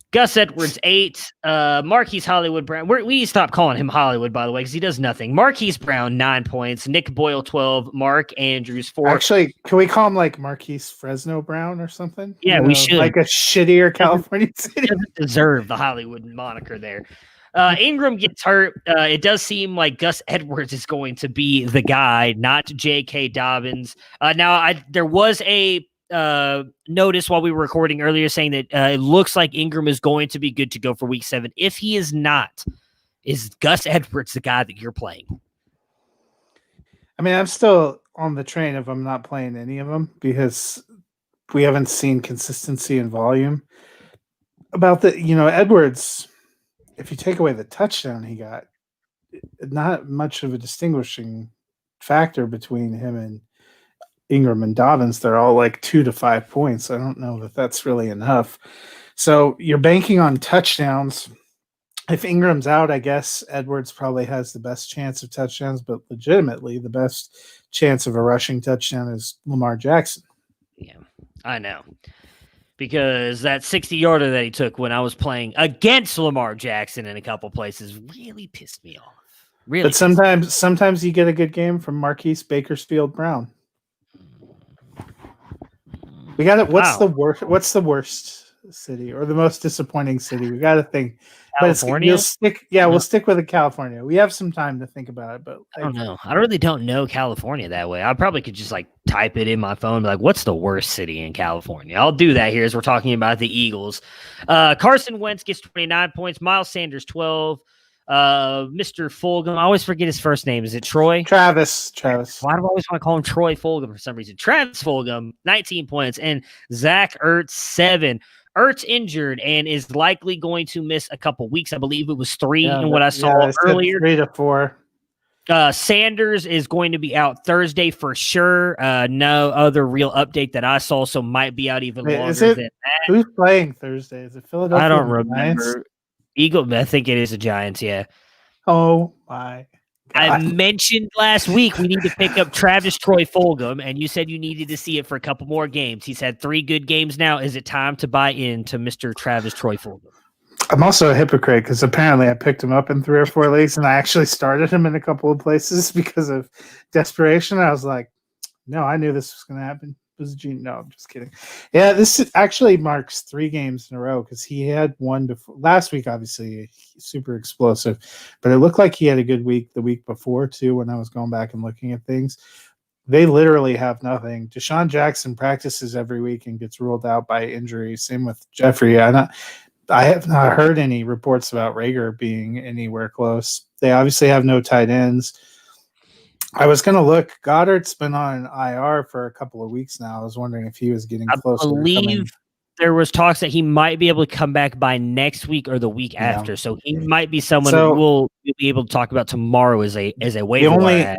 Gus Edwards, 8. Marquise Hollywood Brown. We need to stop calling him Hollywood, by the way, because he does nothing. Marquise Brown, 9 points. Nick Boyle, 12. Mark Andrews, 4. Actually, can we call him like Marquise Fresno Brown or something? Yeah, we should. Like a shittier California city. He doesn't deserve the Hollywood moniker there. Ingram gets hurt. It does seem like Gus Edwards is going to be the guy, not J.K. Dobbins. There was a notice while we were recording earlier saying that it looks like Ingram is going to be good to go for week 7. If he is not, is Gus Edwards the guy that you're playing? I mean, I'm still on the train of I'm not playing any of them because we haven't seen consistency in volume. About Edwards, if you take away the touchdown he got, not much of a distinguishing factor between him and Ingram and Dobbins. They're all like 2 to 5 points. I don't know that that's really enough. So you're banking on touchdowns. If Ingram's out, I guess Edwards probably has the best chance of touchdowns, but legitimately the best chance of a rushing touchdown is Lamar Jackson. Yeah, I know. Because that 60-yarder that he took when I was playing against Lamar Jackson in a couple places really pissed me off. Really, but sometimes you get a good game from Marquise Bakersfield Brown. We got it. What's the worst city or the most disappointing city? We got to think. California. We'll stick with California. We have some time to think about it, but I don't know. I really don't know California that way. I probably could just like type it in my phone, and be like, what's the worst city in California? I'll do that here as we're talking about the Eagles. Carson Wentz gets 29 points. Miles Sanders 12. Mr. Fulgham. I always forget his first name. Is it Troy? Travis. Why do I always want to call him Troy Fulgham for some reason? Travis Fulgham, 19 points, and Zach Ertz 7. Ertz injured and is likely going to miss a couple weeks. I believe it was 3 in what I saw earlier. 3 to 4. Sanders is going to be out Thursday for sure. No other real update that I saw, so might be out even longer than that. Who's playing Thursday? Is it Philadelphia? I don't remember. Eagle, I think it is the Giants, yeah. Oh, my God. I mentioned last week we need to pick up Travis Troy Fulgham, and you said you needed to see it for a couple more games. He's had 3 good games now. Is it time to buy into Mr. Travis Troy Fulgham? I'm also a hypocrite because apparently I picked him up in 3 or 4 leagues, and I actually started him in a couple of places because of desperation. I was like, no, I knew this was going to happen. No, I'm just kidding. Yeah, this actually marks 3 games in a row because he had one before last week, obviously super explosive, but it looked like he had a good week the week before too. When I was going back and looking at things, they literally have nothing. Deshaun Jackson practices every week and gets ruled out by injury. Same with Jeffrey. I have not heard any reports about Rager being anywhere close. They obviously have no tight ends. I was going to look. Goddard's been on IR for a couple of weeks now. I was wondering if he was getting closer. I believe there was talks that he might be able to come back by next week or the week after. So he might be someone we'll be able to talk about tomorrow as a waiver wire.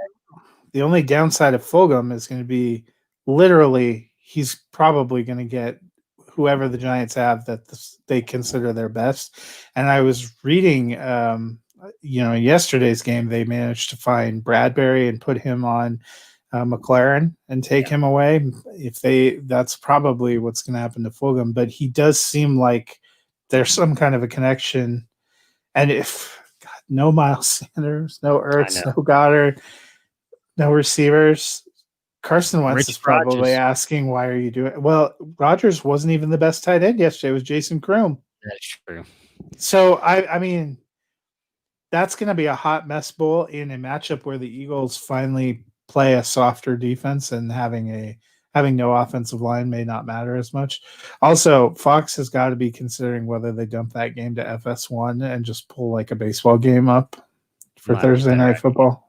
The only downside of Fulgham is going to be literally he's probably going to get whoever the Giants have that they consider their best. And I was reading yesterday's game, they managed to find Bradbury and put him on McLaren and take him away. That's probably what's going to happen to Fulgham, but he does seem like there's some kind of a connection. And no Miles Sanders, no Ertz, no Goddard, no receivers. Carson Wentz is probably asking, why are you doing it? Well, Rodgers wasn't even the best tight end yesterday. It was Jason Kroom. That's true. So, I mean, that's going to be a hot mess bowl in a matchup where the Eagles finally play a softer defense, and having no offensive line may not matter as much. Also, Fox has got to be considering whether they dump that game to FS1 and just pull like a baseball game up for Thursday Night Football.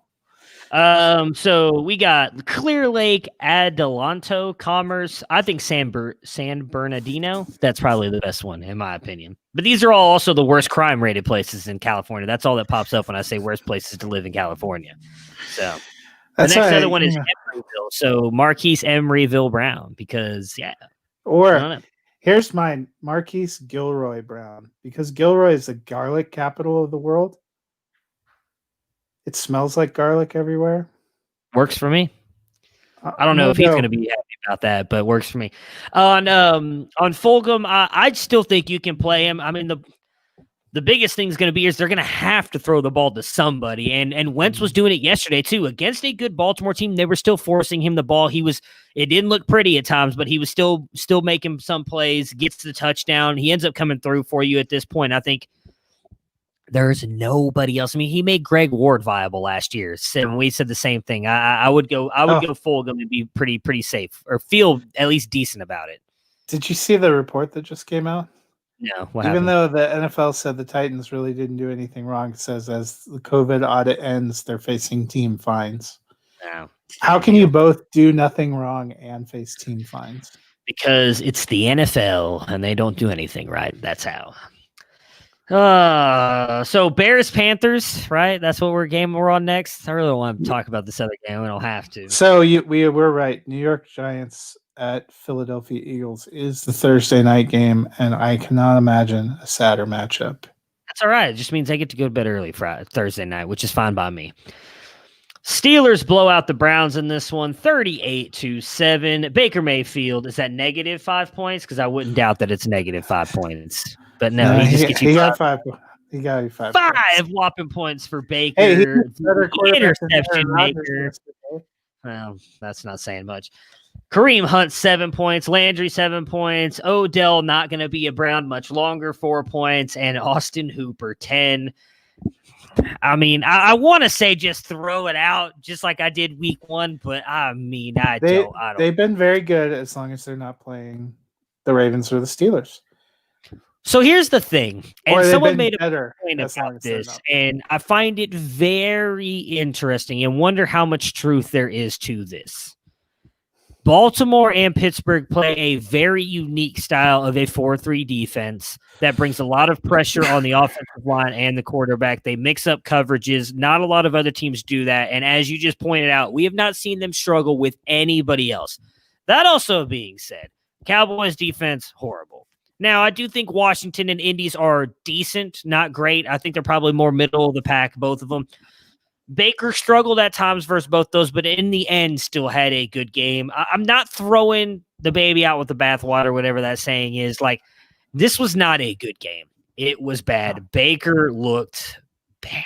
So we got Clear Lake, Adelanto, Commerce. I think San Bernardino. That's probably the best one in my opinion. But these are all also the worst crime rated places in California. That's all that pops up when I say worst places to live in California. So the next other one is Emeryville. So Marquise Emeryville Brown, because here's mine, Marquise Gilroy Brown, because Gilroy is the garlic capital of the world. It smells like garlic everywhere. Works for me. I don't know if he's going to be happy about that, but works for me. On Fulgham, I still think you can play him. I mean, the biggest thing is going to be is they're going to have to throw the ball to somebody, and Wentz was doing it yesterday too against a good Baltimore team. They were still forcing him the ball. It didn't look pretty at times, but he was still making some plays. Gets the touchdown. He ends up coming through for you at this point. I think there's nobody else. I mean, he made Greg Ward viable last year. So we said the same thing. I would go Fulgham and be pretty safe, or feel at least decent about it. Did you see the report that just came out? No. Even though the NFL said the Titans really didn't do anything wrong, it says as the COVID audit ends, they're facing team fines. No. How can you both do nothing wrong and face team fines? Because it's the NFL and they don't do anything right. That's how. So Bears Panthers, right? That's what we're on next. I really don't want to talk about this other game. We don't have to. So we're right. New York Giants at Philadelphia Eagles is the Thursday night game, and I cannot imagine a sadder matchup. That's all right. It just means I get to go to bed early Thursday night, which is fine by me. Steelers blow out the Browns in this one, 38-7. Baker Mayfield is at -5 points, because I wouldn't doubt that it's -5 points. But no, he just gets you five. He got you five whopping points for Baker. Hey, interception maker. Well, that's not saying much. Kareem Hunt, 7 points. Landry, 7 points. Odell not going to be a Brown much longer, 4 points. And Austin Hooper, 10. I mean, I want to say just throw it out, just like I did week 1, but I mean, I don't. They've been very good as long as they're not playing the Ravens or the Steelers. So here's the thing, and someone made a point about this, and I find it very interesting and wonder how much truth there is to this. Baltimore and Pittsburgh play a very unique style of a 4-3 defense that brings a lot of pressure on the offensive line and the quarterback. They mix up coverages. Not a lot of other teams do that. And as you just pointed out, we have not seen them struggle with anybody else. That also being said, Cowboys defense, horrible. Now, I do think Washington and Indies are decent, not great. I think they're probably more middle of the pack, both of them. Baker struggled at times versus both those, but in the end still had a good game. I'm not throwing the baby out with the bathwater, whatever that saying is. Like, this was not a good game. It was bad. Baker looked bad.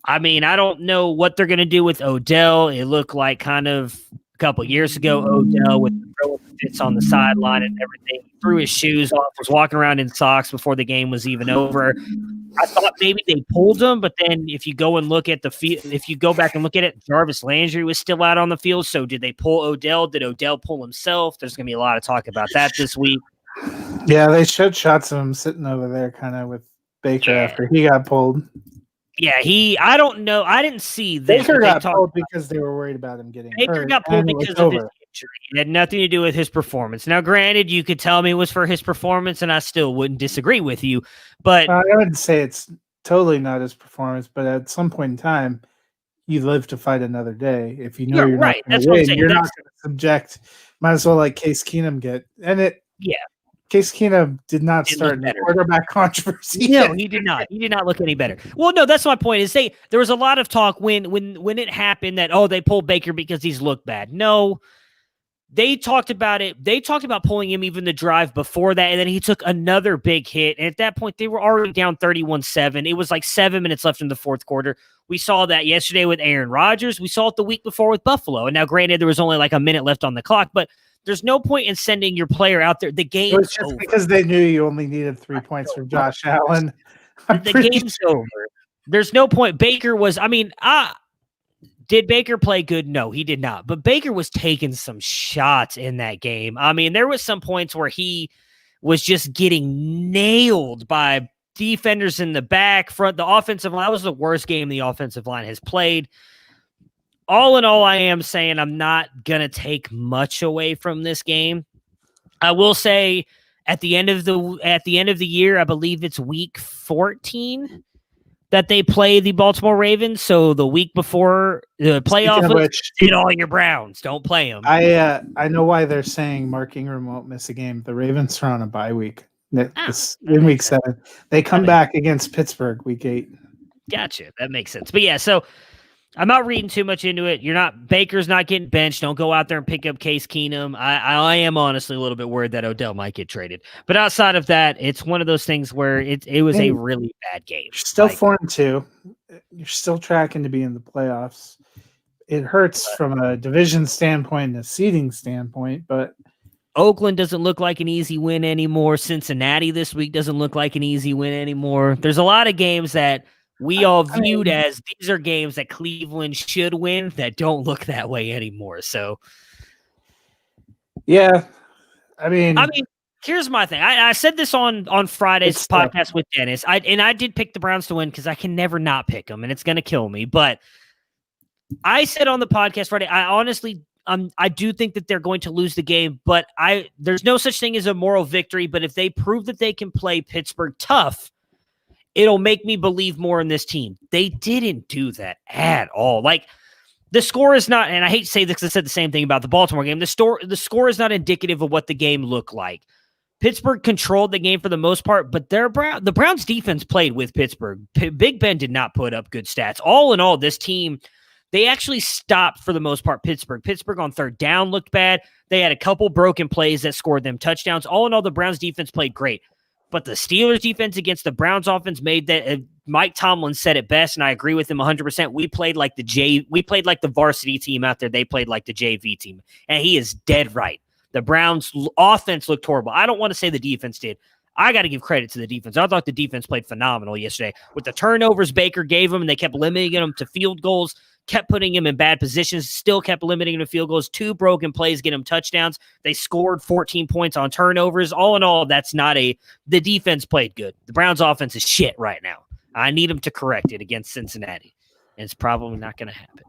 I mean, I don't know what they're going to do with Odell. It looked like kind of a couple years ago, Odell with the throwing fits on the sideline and everything. He threw his shoes off, was walking around in socks before the game was even over. I thought maybe they pulled him, but then if you go and look at the field, if you go back and look at it, Jarvis Landry was still out on the field. So did they pull Odell? Did Odell pull himself? There's going to be a lot of talk about that this week. Yeah, they showed shots of him sitting over there kind of with Baker after he got pulled. Yeah, I don't know. I didn't see this. Baker got pulled because they were worried about him getting hurt. Baker got pulled because of his injury. It had nothing to do with his performance. Now, granted, you could tell me it was for his performance, and I still wouldn't disagree with you. But I wouldn't say it's totally not his performance, but at some point in time, you live to fight another day. If you know you're right. not going to win, you're not going to subject. Might as well let Case Keenum get. And Case Keenum did not start a quarterback controversy. No, he did not. He did not look any better. Well, no, that's my point. Is there was a lot of talk when it happened that they pulled Baker because he's looked bad. No, they talked about it. They talked about pulling him even the drive before that, and then he took another big hit. And at that point, they were already down 31-7. It was like 7 minutes left in the fourth quarter. We saw that yesterday with Aaron Rodgers. We saw it the week before with Buffalo. And now, granted, there was only like a minute left on the clock, but there's no point in sending your player out there. The game is over. Because they knew you only needed 3 points from Josh Allen. The game's over. There's no point. Baker was, did Baker play good? No, he did not. But Baker was taking some shots in that game. I mean, there was some points where he was just getting nailed by defenders in the back, front, the offensive line. That was the worst game the offensive line has played. All in all, I am saying I'm not going to take much away from this game. I will say at the end of the year, I believe it's week 14 that they play the Baltimore Ravens. So the week before the playoff, hit all your Browns. Don't play them. I know why they're saying Mark Ingram won't miss a game. The Ravens are on a bye week. In week 7. They come back against Pittsburgh week 8. Gotcha. That makes sense. But yeah, so I'm not reading too much into it. Baker's not getting benched. Don't go out there and pick up Case Keenum. I am honestly a little bit worried that Odell might get traded. But outside of that, it's one of those things where it was a really bad game. You're still 4-2. You're still tracking to be in the playoffs. It hurts from a division standpoint and a seeding standpoint, but Oakland doesn't look like an easy win anymore. Cincinnati this week doesn't look like an easy win anymore. There's a lot of games that we all viewed as these are games that Cleveland should win that don't look that way anymore. So, yeah, I mean, here's my thing. I said this on Friday's podcast with Dennis. I did pick the Browns to win because I can never not pick them, and it's going to kill me. But I said on the podcast Friday, I honestly, I do think that they're going to lose the game. But there's no such thing as a moral victory. But if they prove that they can play Pittsburgh tough, it'll make me believe more in this team. They didn't do that at all. Like, the score is not, and I hate to say this because I said the same thing about the Baltimore game. The score is not indicative of what the game looked like. Pittsburgh controlled the game for the most part, but the Browns defense played with Pittsburgh. Big Ben did not put up good stats. All in all, this team, they actually stopped for the most part Pittsburgh. Pittsburgh on third down looked bad. They had a couple broken plays that scored them touchdowns. All in all, the Browns defense played great. But the Steelers defense against the Browns offense made that. Mike Tomlin said it best, and I agree with him 100%. We played like the varsity team out there. They played like the JV team, and he is dead right. The Browns offense looked horrible. I don't want to say the defense did. I got to give credit to the defense. I thought the defense played phenomenal yesterday with the turnovers Baker gave them, and they kept limiting them to field goals. Kept putting him in bad positions, still kept limiting him to field goals. 2 broken plays get him touchdowns. They scored 14 points on turnovers. All in all, the defense played good. The Browns offense is shit right now. I need them to correct it against Cincinnati. And it's probably not going to happen.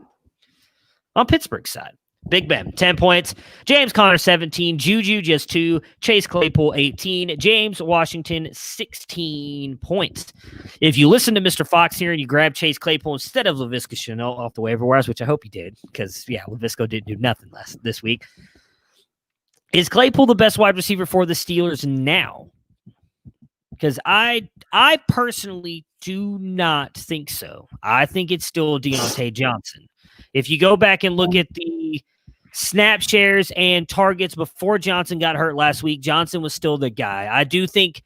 On Pittsburgh's side, Big Ben, 10 points. James Conner, 17. Juju, just 2. Chase Claypool, 18. James Washington, 16 points. If you listen to Mr. Fox here and you grab Chase Claypool instead of Laviska Shenault off the waiver wires, which I hope you did, because, Laviska didn't do nothing this week. Is Claypool the best wide receiver for the Steelers now? Because I personally do not think so. I think it's still Deontay Johnson. If you go back and look at the snap shares and targets before Johnson got hurt last week, Johnson was still the guy. I do think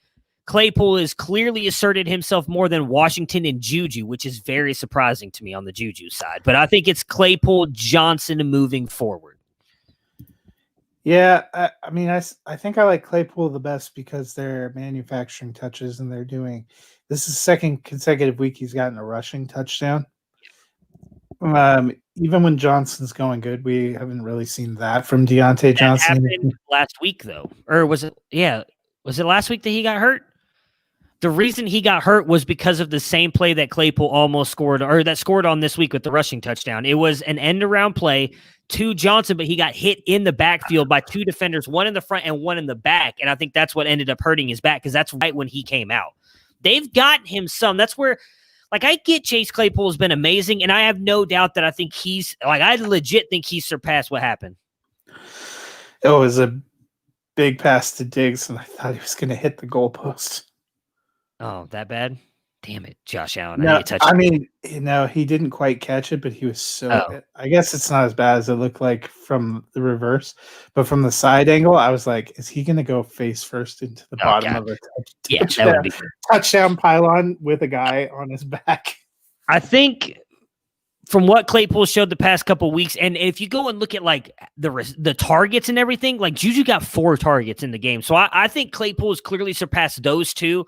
Claypool has clearly asserted himself more than Washington and Juju, which is very surprising to me on the Juju side. But I think it's Claypool, Johnson moving forward. Yeah, I think I like Claypool the best because they're manufacturing touches and this is the second consecutive week he's gotten a rushing touchdown. Even when Johnson's going good, we haven't really seen that from Deontay Johnson. That happened last week, though. Or was it? Yeah. Was it last week that he got hurt? The reason he got hurt was because of the same play that Claypool almost scored, or that scored on this week with the rushing touchdown. It was an end-around play to Johnson, but he got hit in the backfield by 2 defenders, one in the front and one in the back. And I think that's what ended up hurting his back, because that's right when he came out. They've got him some. That's where, I get Chase Claypool has been amazing, and I have no doubt that I think I legit think he surpassed what happened. It was a big pass to Diggs, and I thought he was going to hit the goalpost. Oh, that bad? Damn it, Josh Allen. No, he didn't quite catch it, but he was so... I guess it's not as bad as it looked like from the reverse, but from the side angle, I was like, is he going to go face first into the bottom of the touchdown pylon with a guy on his back? I think from what Claypool showed the past couple of weeks, and if you go and look at the targets and everything, Juju got 4 targets in the game. So I think Claypool has clearly surpassed those 2.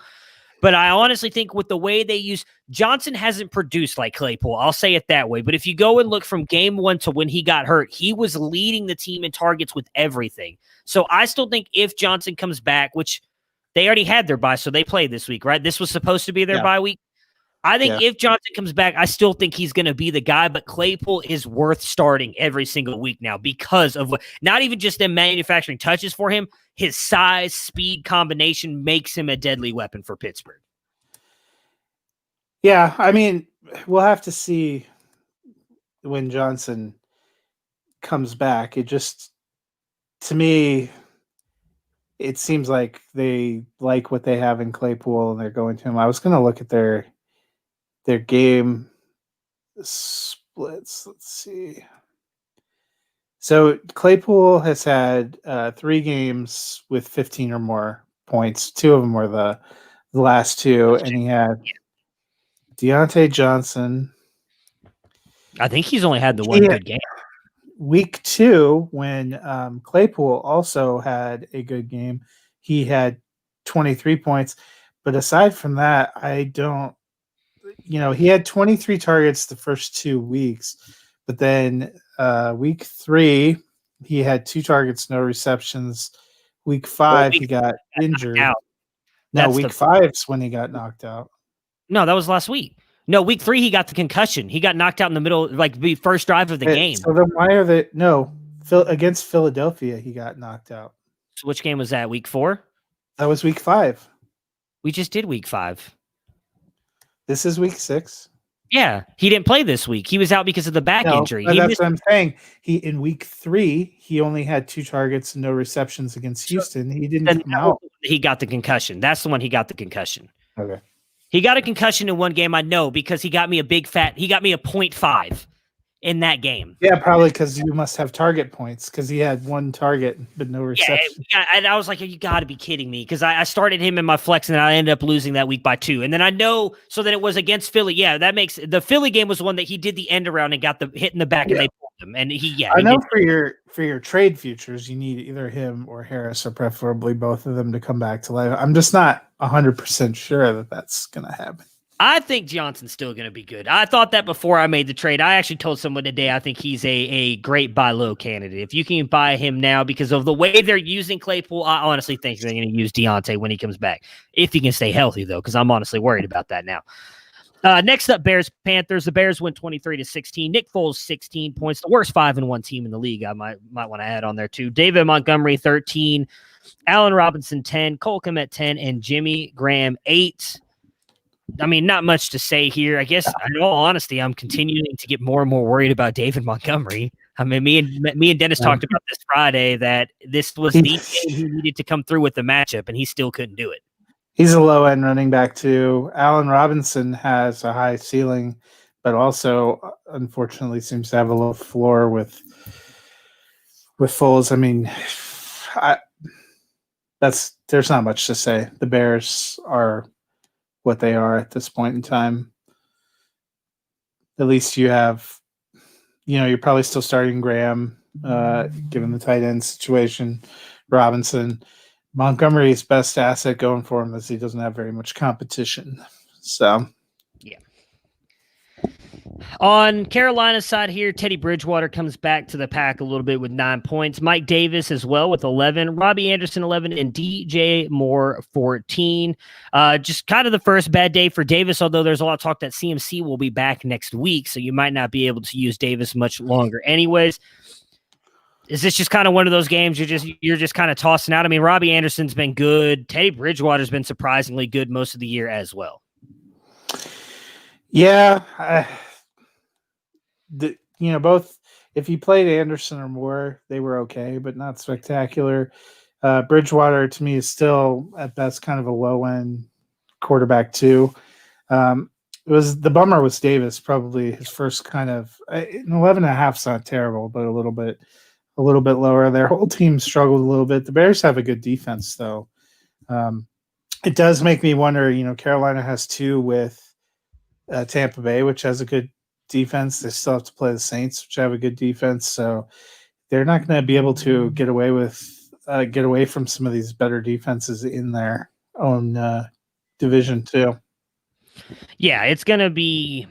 But I honestly think with the way they use Johnson hasn't produced like Claypool. I'll say it that way. But if you go and look from game 1 to when he got hurt, he was leading the team in targets with everything. So I still think if Johnson comes back, which they already had their bye, so they played this week, right? This was supposed to be their bye week. I think if Johnson comes back, I still think he's going to be the guy, but Claypool is worth starting every single week now because of not even just them manufacturing touches for him, his size, speed combination makes him a deadly weapon for Pittsburgh. Yeah, we'll have to see when Johnson comes back. It just, to me, it seems like they like what they have in Claypool and they're going to him. I was going to look at their game splits. Let's see. So Claypool has had 3 games with 15 or more points. 2 of them were the last 2, and he had Deontay Johnson. I think he's only had the one good game. Week 2, when Claypool also had a good game, he had 23 points. But aside from that, he had 23 targets the first 2 weeks, but then week 3, he had 2 targets, no receptions. Week 5, he got injured. No, week 5 is when he got knocked out. No, that was last week. No, week 3, he got the concussion. He got knocked out in the middle, the first drive of the game. So then why are they... No, against Philadelphia, he got knocked out. So which game was that, week 4? That was week 5. We just did week 5. This is week 6. Yeah, he didn't play this week. He was out because of the back injury. That's what I'm saying. In week 3, he only had 2 targets and no receptions against Houston. He didn't come out. He got the concussion. That's the one he got the concussion. Okay. He got a concussion in one game, I know, because he got me a 0.5 in that game. Yeah, probably because you must have target points because he had 1 target but no reception. Yeah, and I was like, you got to be kidding me, because I started him in my flex and I ended up losing that week by 2. And then I know, so then it was against Philly. Yeah, that makes the Philly game was the one that he did the end around and got the hit in the back and they pulled him. And I know for your trade futures, you need either him or Harris, or preferably both of them, to come back to life. I'm just not 100% sure that that's going to happen. I think Johnson's still going to be good. I thought that before I made the trade. I actually told someone today I think he's a great buy low candidate. If you can buy him now because of the way they're using Claypool, I honestly think they're going to use Deontay when he comes back. If he can stay healthy, though, because I'm honestly worried about that now. Next up, Bears-Panthers. The Bears win 23-16. Nick Foles, 16 points. The worst 5-1 team in the league, I might want to add on there, too. David Montgomery, 13. Allen Robinson, 10. Cole Kmet, 10. And Jimmy Graham, 8. I mean, not much to say here. I guess, in all honesty, I'm continuing to get more and more worried about David Montgomery. I mean, me and Dennis talked about this Friday, that this was the game he needed to come through with the matchup, and he still couldn't do it. He's a low-end running back, too. Allen Robinson has a high ceiling, but also, unfortunately, seems to have a low floor with Foles. I mean, there's not much to say. The Bears are what they are at this point in time. At least you have, you're probably still starting Graham, given the tight end situation, Robinson. Montgomery's best asset going for him is he doesn't have very much competition. So, yeah. On Carolina's side here, Teddy Bridgewater comes back to the pack a little bit with 9 points. Mike Davis as well with 11. Robbie Anderson, 11. And DJ Moore, 14. Just kind of the first bad day for Davis, although there's a lot of talk that CMC will be back next week, so you might not be able to use Davis much longer anyways. Is this just kind of one of those games you're just kind of tossing out? I mean, Robbie Anderson's been good. Teddy Bridgewater's been surprisingly good most of the year as well. Yeah. Both, if you played Anderson or Moore, they were okay, but not spectacular. Bridgewater, to me, is still, at best, kind of a low-end quarterback, too. The bummer was Davis, probably his first kind of – 11.5 is not terrible, but a little bit lower. Their whole team struggled a little bit. The Bears have a good defense, though. It does make me wonder, Carolina has 2 with Tampa Bay, which has a good defense. They still have to play the Saints, which have a good defense. So they're not going to be able to get away from some of these better defenses in their own division, too. Yeah, it's going to be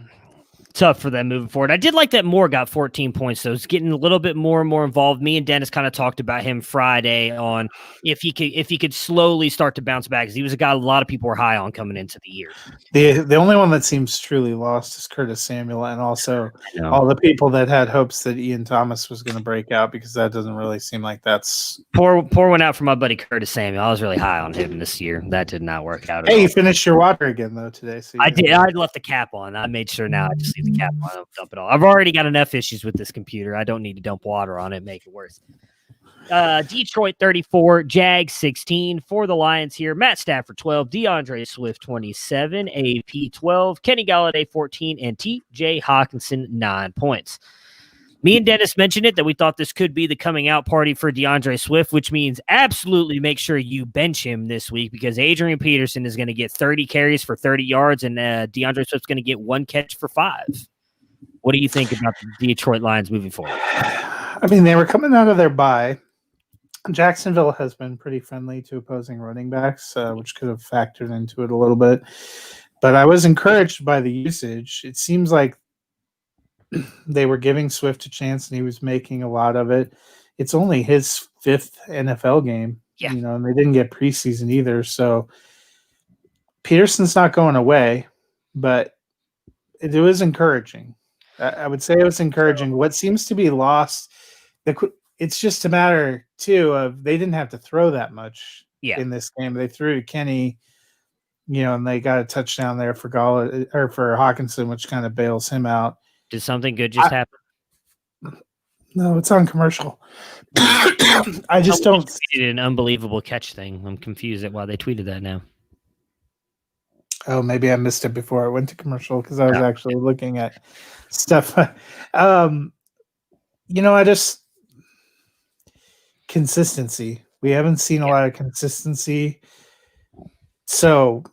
tough for them moving forward. I did like that Moore got 14 points, though. It's getting a little bit more and more involved. Me and Dennis kind of talked about him Friday on if he could slowly start to bounce back, because he was a guy a lot of people were high on coming into the year. The only one that seems truly lost is Curtis Samuel, and also all the people that had hopes that Ian Thomas was going to break out, because that doesn't really seem like that's poor one out for my buddy Curtis Samuel. I was really high on him this year. That did not work out. Hey, you finished your water again though today. So I did. I left the cap on. I made sure now I just leave the cap on. I don't dump it all. I've already got enough issues with this computer. I don't need to dump water on it and make it worse. Detroit 34, Jags 16 for the Lions here. Matt Stafford 12, DeAndre Swift 27, AP 12, Kenny Galladay 14, and TJ Hawkinson 9 points. Me and Dennis mentioned it that we thought this could be the coming out party for DeAndre Swift, which means absolutely make sure you bench him this week, because Adrian Peterson is going to get 30 carries for 30 yards, and DeAndre Swift's going to get 1 catch for 5. What do you think about the Detroit Lions moving forward? I mean, they were coming out of their bye. Jacksonville has been pretty friendly to opposing running backs, which could have factored into it a little bit. But I was encouraged by the usage. It seems like they were giving Swift a chance, and he was making a lot of it. It's only his 5th NFL game, and they didn't get preseason either. So Peterson's not going away, but it was encouraging. I would say it was encouraging. What seems to be lost, it's just a matter, too, of they didn't have to throw that much in this game. They threw to Kenny, and they got a touchdown there for Hawkinson, which kind of bails him out. Did something good just happen? No, it's on commercial. I just don't. Tweeted an unbelievable catch thing. I'm confused at why they tweeted that now. Oh, maybe I missed it before it went to commercial, because I was actually looking at stuff. Consistency. We haven't seen a lot of consistency. So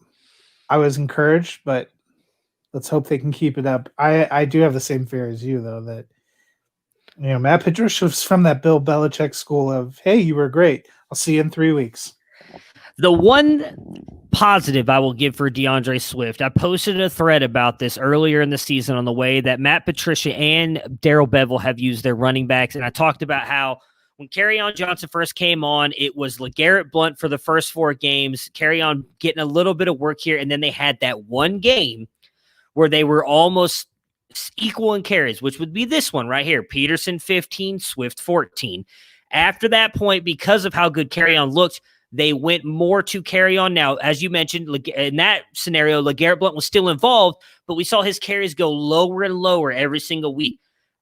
I was encouraged, but let's hope they can keep it up. I do have the same fear as you, though, that Matt Patricia was from that Bill Belichick school of, hey, you were great. I'll see you in 3 weeks. The one positive I will give for DeAndre Swift, I posted a thread about this earlier in the season on the way that Matt Patricia and Darrell Bevell have used their running backs, and I talked about how when Kerryon Johnson first came on, it was LeGarrette Blount for the first 4 games, Kerryon getting a little bit of work here, and then they had that one game where they were almost equal in carries, which would be this one right here. Peterson 15, Swift 14. After that point, because of how good Carry-On looked, they went more to Carry-On. Now, as you mentioned, in that scenario, LeGarrette Blount was still involved, but we saw his carries go lower and lower every single week.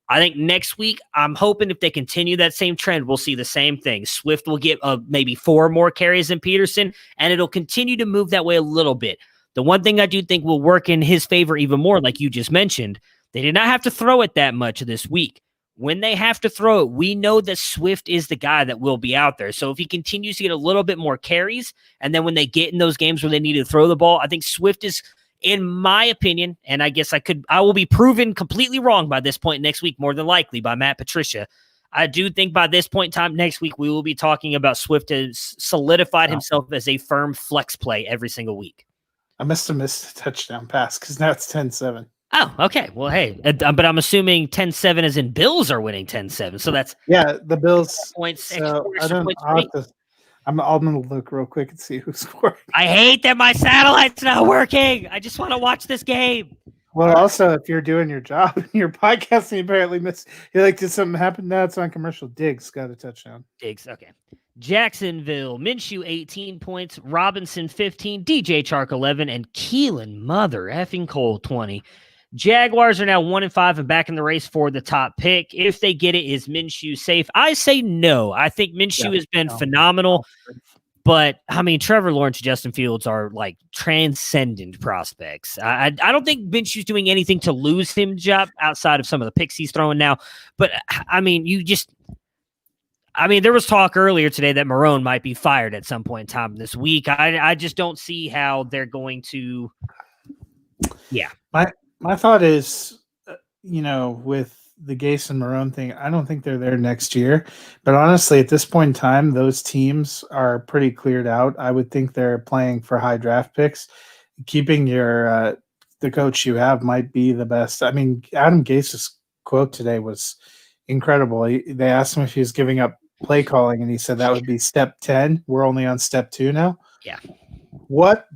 I think next week, I'm hoping if they continue that same trend, we'll see the same thing. Swift will get maybe 4 more carries than Peterson, and it'll continue to move that way a little bit. The one thing I do think will work in his favor even more, like you just mentioned, they did not have to throw it that much this week. When they have to throw it, we know that Swift is the guy that will be out there. So if he continues to get a little bit more carries, and then when they get in those games where they need to throw the ball, I think Swift is, in my opinion, and I guess I will be proven completely wrong by this point next week, more than likely by Matt Patricia. I do think by this point in time next week, we will be talking about Swift has solidified himself as a firm flex play every single week. I must have missed a touchdown pass because now it's 10-7. Oh, okay. Well, hey, but I'm assuming 10-7 as in Bills are winning 10-7. So that's the Bills points. So I'm going to look real quick and see who scored. I hate that my satellite's not working. I just want to watch this game. Well, also, if you're doing your job and your podcast and you apparently missed, you're like, did something happen? Now it's on commercial. Diggs got a touchdown. Diggs, okay. Jacksonville, Minshew 18 points, Robinson 15, DJ Chark 11, and Keelan mother effing Cole 20. Jaguars are now 1-5 and back in the race for the top pick. If they get it, is Minshew safe? I say no. I think Minshew has been phenomenal. But, I mean, Trevor Lawrence and Justin Fields are, like, transcendent prospects. I don't think Minshew's doing anything to lose him job outside of some of the picks he's throwing now. But, I mean, there was talk earlier today that Marrone might be fired at some point in time this week. I just don't see how they're going to – yeah. My thought is, with the Gase and Marrone thing, I don't think they're there next year. But honestly, at this point in time, those teams are pretty cleared out. I would think they're playing for high draft picks. Keeping the coach you have might be the best. I mean, Adam Gase's quote today was incredible. They asked him if he was giving up play calling, and he said that would be step 10. We're only on step 2 now. Yeah. What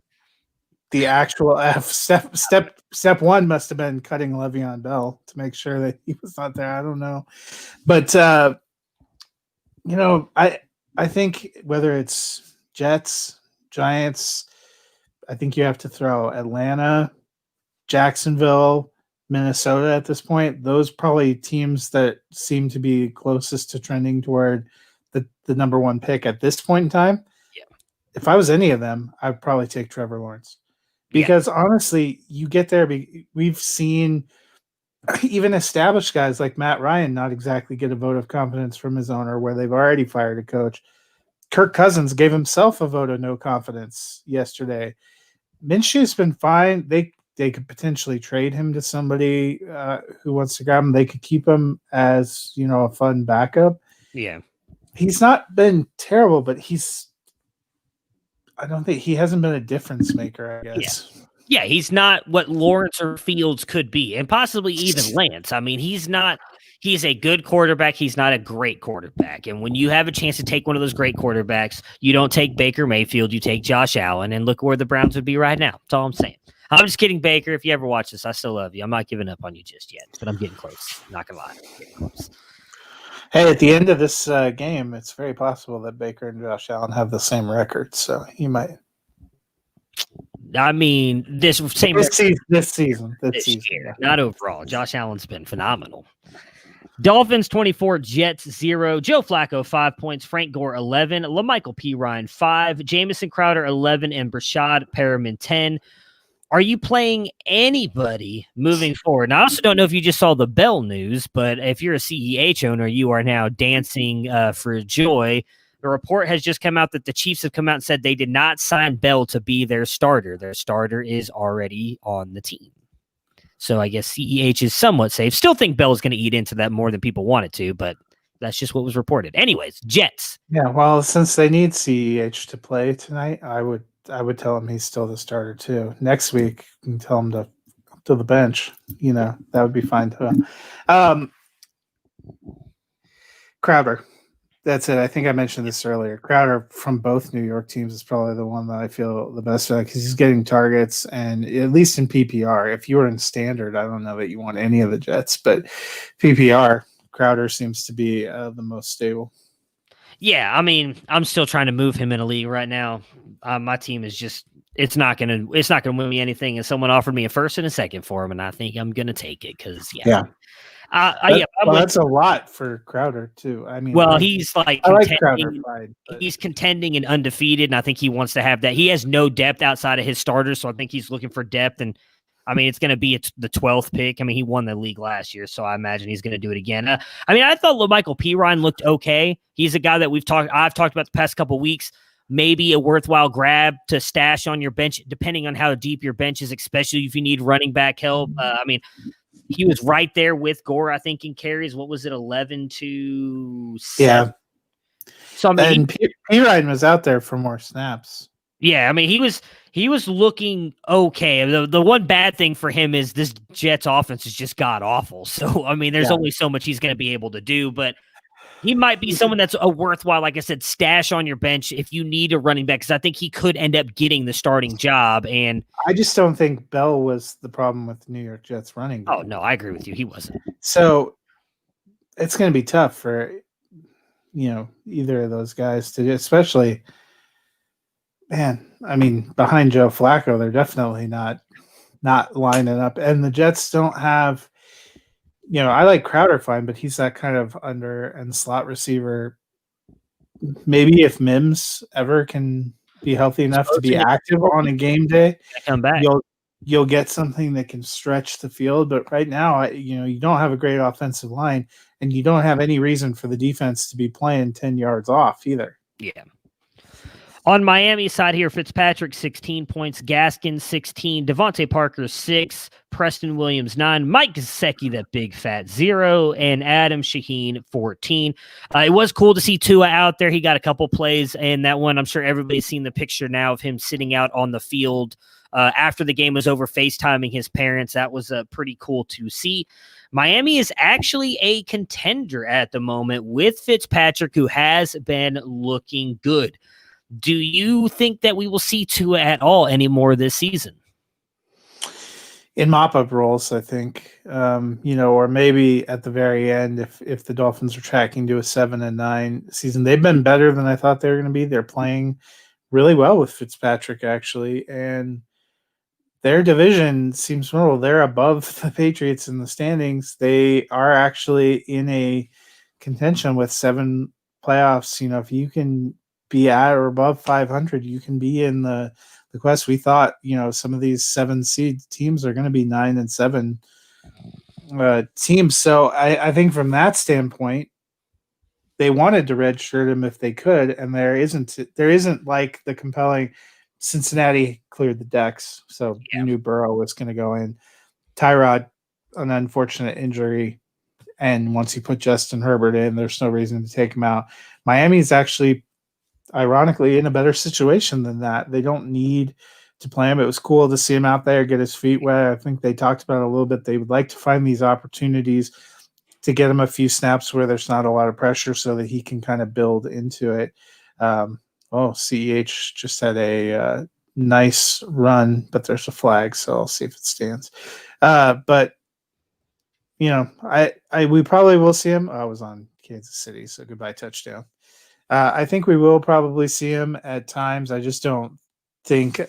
the actual step 1 must have been cutting Le'Veon Bell to make sure that he was not there. I don't know. But, I think whether it's Jets, Giants, I think you have to throw Atlanta, Jacksonville, Minnesota at this point. Those probably teams that seem to be closest to trending toward the number 1 pick at this point in time. Yeah. If I was any of them, I'd probably take Trevor Lawrence. Because honestly, you get there. We've seen even established guys like Matt Ryan not exactly get a vote of confidence from his owner where they've already fired a coach. Kirk Cousins gave himself a vote of no confidence yesterday. Minshew's been fine. They could potentially trade him to somebody who wants to grab him. They could keep him as, a fun backup. Yeah. He's not been terrible, but I don't think he hasn't been a difference maker, I guess. Yeah, he's not what Lawrence or Fields could be, and possibly even Lance. I mean, he's a good quarterback. He's not a great quarterback. And when you have a chance to take one of those great quarterbacks, you don't take Baker Mayfield, you take Josh Allen, and look where the Browns would be right now. That's all I'm saying. I'm just kidding, Baker. If you ever watch this, I still love you. I'm not giving up on you just yet, but I'm getting close. Not going to lie. I'm getting close. Hey, at the end of this game, it's very possible that Baker and Josh Allen have the same record, so he might. I mean, this season. Yeah. Not overall. Josh Allen's been phenomenal. Dolphins 24, Jets 0. Joe Flacco 5 points. Frank Gore 11. LaMichael P. Ryan 5. Jamison Crowder 11 and Brashad Perriman 10. Are you playing anybody moving forward? And I also don't know if you just saw the Bell news, but if you're a CEH owner, you are now dancing for joy. The report has just come out that the Chiefs have come out and said they did not sign Bell to be their starter. Their starter is already on the team. So I guess CEH is somewhat safe. Still think Bell is going to eat into that more than people wanted to, but that's just what was reported. Anyways, Jets. Yeah, well, since they need CEH to play tonight, I would tell him he's still the starter too. Next week, you can tell him to the bench. That would be fine too. Crowder, That's it. I think I mentioned this earlier. Crowder from both New York teams is probably the one that I feel the best about because he's getting targets, and at least in PPR. If you were in standard, I don't know that you want any of the Jets, but PPR, Crowder seems to be the most stable. Yeah, I mean, I'm still trying to move him in a league right now. My team is just it's not gonna win me anything. And someone offered me a first and a second for him, and I think I'm gonna take it because that's a lot for Crowder too. I mean, well, he's like I like Crowder pride, he's contending and undefeated, and I think he wants to have that. He has no depth outside of his starters, so I think he's looking for depth. And I mean, it's going to be the 12th pick. I mean, he won the league last year, so I imagine he's going to do it again. I mean, I thought Michael Pirine looked okay. He's a guy that I've talked about the past couple of weeks. Maybe a worthwhile grab to stash on your bench, depending on how deep your bench is, especially if you need running back help. I mean, he was right there with Gore, I think, in carries. What was it, 11-7? Yeah. So I mean, and Pirine was out there for more snaps. Yeah, I mean, he was looking okay. The one bad thing for him is this Jets offense is just god awful. So I mean, there's only so much he's going to be able to do, but he might be someone that's a worthwhile, like I said, stash on your bench if you need a running back, because I think he could end up getting the starting job. And I just don't think Bell was the problem with the New York Jets running game. Oh, no, I agree with you. He wasn't. So it's going to be tough for, either of those guys to do, especially, man, I mean, behind Joe Flacco, they're definitely not lining up. And the Jets don't have, I like Crowder fine, but he's that kind of under and slot receiver. Maybe if Mims ever can be healthy enough to be active on a game day, come back. You'll get something that can stretch the field. But right now, you don't have a great offensive line, and you don't have any reason for the defense to be playing 10 yards off either. Yeah. On Miami's side here, Fitzpatrick, 16 points, Gaskin, 16, Devontae Parker, 6, Preston Williams, 9, Mike Gesicki, that big fat 0, and Adam Shaheen, 14. It was cool to see Tua out there. He got a couple plays, and that one, I'm sure everybody's seen the picture now of him sitting out on the field after the game was over, FaceTiming his parents. That was pretty cool to see. Miami is actually a contender at the moment with Fitzpatrick, who has been looking good. Do you think that we will see Tua at all anymore this season? In mop-up roles, I think, or maybe at the very end, if the Dolphins are tracking to a 7-9 season, they've been better than I thought they were going to be. They're playing really well with Fitzpatrick, actually, and their division seems normal. They're above the Patriots in the standings. They are actually in a contention with 7 playoffs. If you can be at or above 500, you can be in the quest. We thought, some of these 7 seed teams are going to be 9 and 7 teams. So I think from that standpoint, they wanted to redshirt him if they could, and there isn't like the compelling. Cincinnati cleared the decks, so you knew Burrow was going to go in. Tyrod, an unfortunate injury, and once you put Justin Herbert in, there's no reason to take him out. Miami's actually, ironically, in a better situation than that. They don't need to play him. It was cool to see him out there, get his feet wet. I think they talked about it a little bit. They would like to find these opportunities to get him a few snaps where there's not a lot of pressure so that he can kind of build into it. CEH just had a nice run, but there's a flag, so I'll see if it stands. But we probably will see him. I was on Kansas City, so goodbye touchdown. I think we will probably see him at times. I just don't think,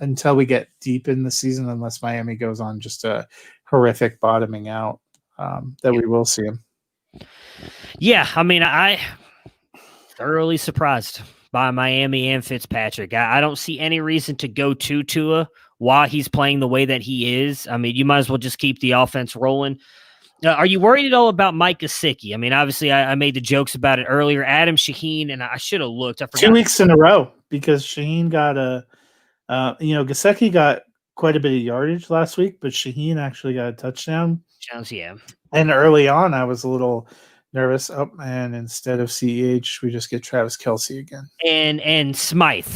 until we get deep in the season, unless Miami goes on just a horrific bottoming out, that we will see him. Yeah, I mean, I thoroughly surprised by Miami and Fitzpatrick. I don't see any reason to go to Tua while he's playing the way that he is. I mean, you might as well just keep the offense rolling. Are you worried at all about Mike Gesicki? I mean, obviously, I made the jokes about it earlier. Adam Shaheen, and I should have looked. I forgot. 2 weeks in a row because Shaheen got Gesicki got quite a bit of yardage last week, but Shaheen actually got a touchdown. Yeah. And early on, I was a little nervous. Oh, and instead of CEH, we just get Travis Kelce again. And Smythe,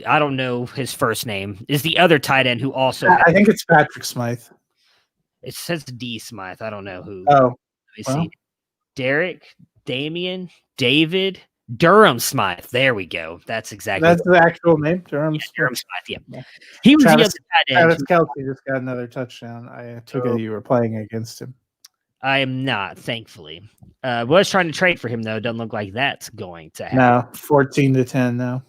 I don't know his first name, is the other tight end who also. I think it's Patrick Smythe. It says D Smythe. I don't know who. Oh, Let me see. Derek Damian, David, Durham Smythe. There we go. That's the actual name, Durham Smythe. Yeah. He was the other tight end. Travis Kelce just got another touchdown. I took it you were playing against him. I am not, thankfully. Was trying to trade for him, though. Doesn't look like that's going to happen. No, 14-10 now.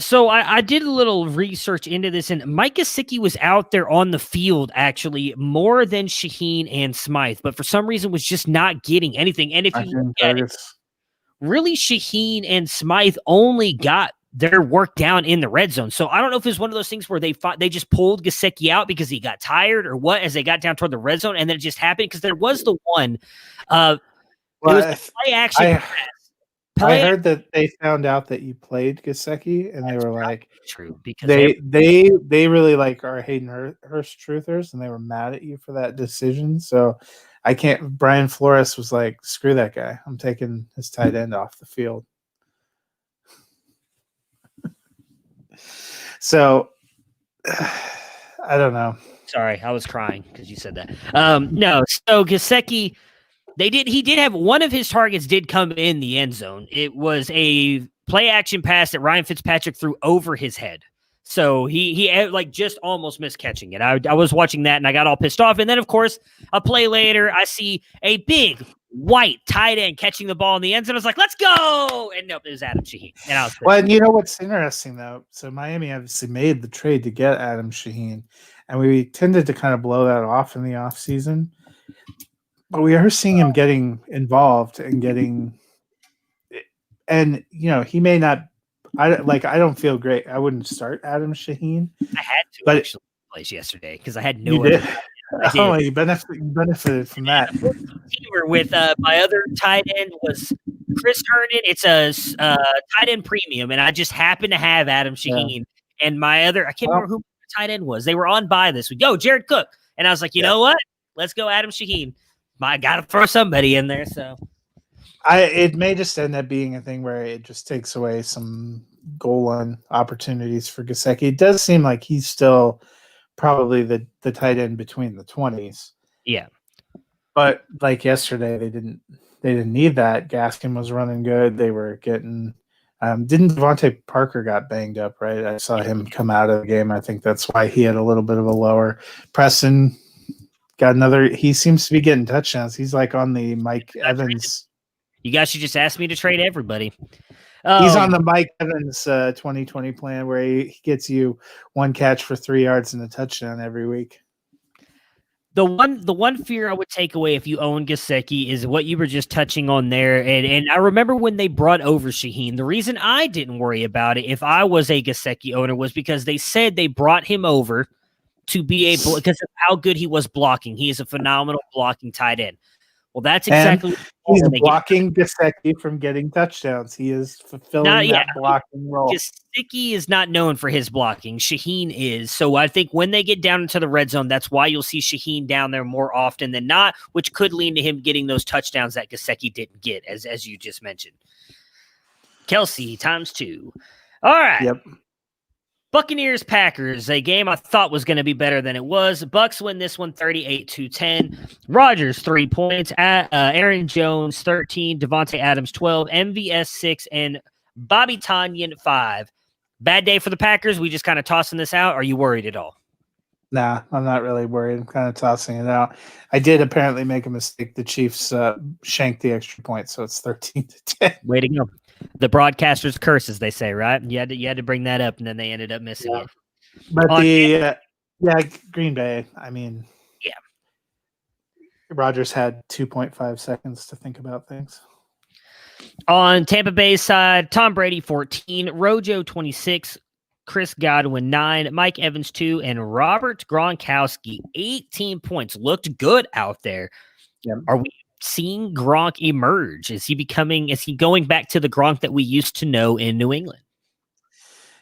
So I did a little research into this, and Mike Gesicki was out there on the field actually more than Shaheen and Smythe, but for some reason was just not getting anything. And if you look at it, really Shaheen and Smythe only got their work down in the red zone. So I don't know if it's one of those things where they just pulled Gesicki out because he got tired or what as they got down toward the red zone, and then it just happened because there was the one. It was the play action pass. I heard that they found out that you played Gesicki, and they were like, "True," because they really like are Hayden Hurst truthers, and they were mad at you for that decision. So I can't. Brian Flores was like, "Screw that guy! I'm taking his tight end off the field." So I don't know. Sorry, I was crying because you said that. No, so Gesicki. He did have one of his targets did come in the end zone. It was a play action pass that Ryan Fitzpatrick threw over his head. So he like just almost missed catching it. I was watching that and I got all pissed off. And then of course a play later, I see a big white tight end catching the ball in the end zone. I was like, let's go. And nope, it was Adam Shaheen. And I was well, and you know what's interesting though? So Miami obviously made the trade to get Adam Shaheen, and we tended to kind of blow that off in the offseason. But we are seeing him getting involved and he may not. I don't feel great. I wouldn't start Adam Shaheen. I had to but actually play yesterday because I had no idea. Oh, you benefited from that. With my other tight end was Chris Herndon. It's a tight end premium, and I just happened to have Adam Shaheen. Yeah. And my other, I can't remember who the tight end was. They were on bye this week. Go, Jared Cook. And I was like, you know what? Let's go Adam Shaheen. I got to throw somebody in there. So it may just end up being a thing where it just takes away some goal line opportunities for Gesicki. It does seem like he's still probably the tight end between the 20s. Yeah. But like yesterday, they didn't need that. Gaskin was running good. They were getting didn't Devontae Parker got banged up, right? I saw him come out of the game. I think that's why he had a little bit of a lower. Preston got another. He seems to be getting touchdowns. He's like on the Mike Evans. You guys should just ask me to trade everybody. He's on the Mike Evans 2020 plan where he gets you one catch for 3 yards and a touchdown every week. The one fear I would take away if you own Gesicki is what you were just touching on there. And I remember when they brought over Shaheen, the reason I didn't worry about it if I was a Gesicki owner was because they said they brought him over to be able, because of how good he was blocking. He is a phenomenal blocking tight end. Well, that's exactly what he's blocking Gesicki from getting touchdowns. He is fulfilling that blocking role. Gesicki is not known for his blocking. Shaheen is. So I think when they get down into the red zone, that's why you'll see Shaheen down there more often than not, which could lead to him getting those touchdowns that Gesicki didn't get, as you just mentioned. Kelce ×2. All right. Yep. Buccaneers Packers, a game I thought was going to be better than it was. Bucks win this one 38-10. Rodgers 3 points. Aaron Jones 13. Devontae Adams 12. MVS 6 and Bobby Tonyan 5. Bad day for the Packers. We just kind of tossing this out. Are you worried at all? Nah, I'm not really worried. I'm kind of tossing it out. I did apparently make a mistake. The Chiefs shanked the extra point, so it's 13-10. Way to go. The broadcaster's curse, as they say, right? You had to bring that up, and then they ended up missing it. But Green Bay. I mean, yeah. Rodgers had 2.5 seconds to think about things. On Tampa Bay's side, Tom Brady 14, Rojo 26, Chris Godwin 9, Mike Evans 2, and Robert Gronkowski 18 points. Looked good out there. Yep. Are we seeing Gronk emerge? Is he going back to the Gronk that we used to know in New England?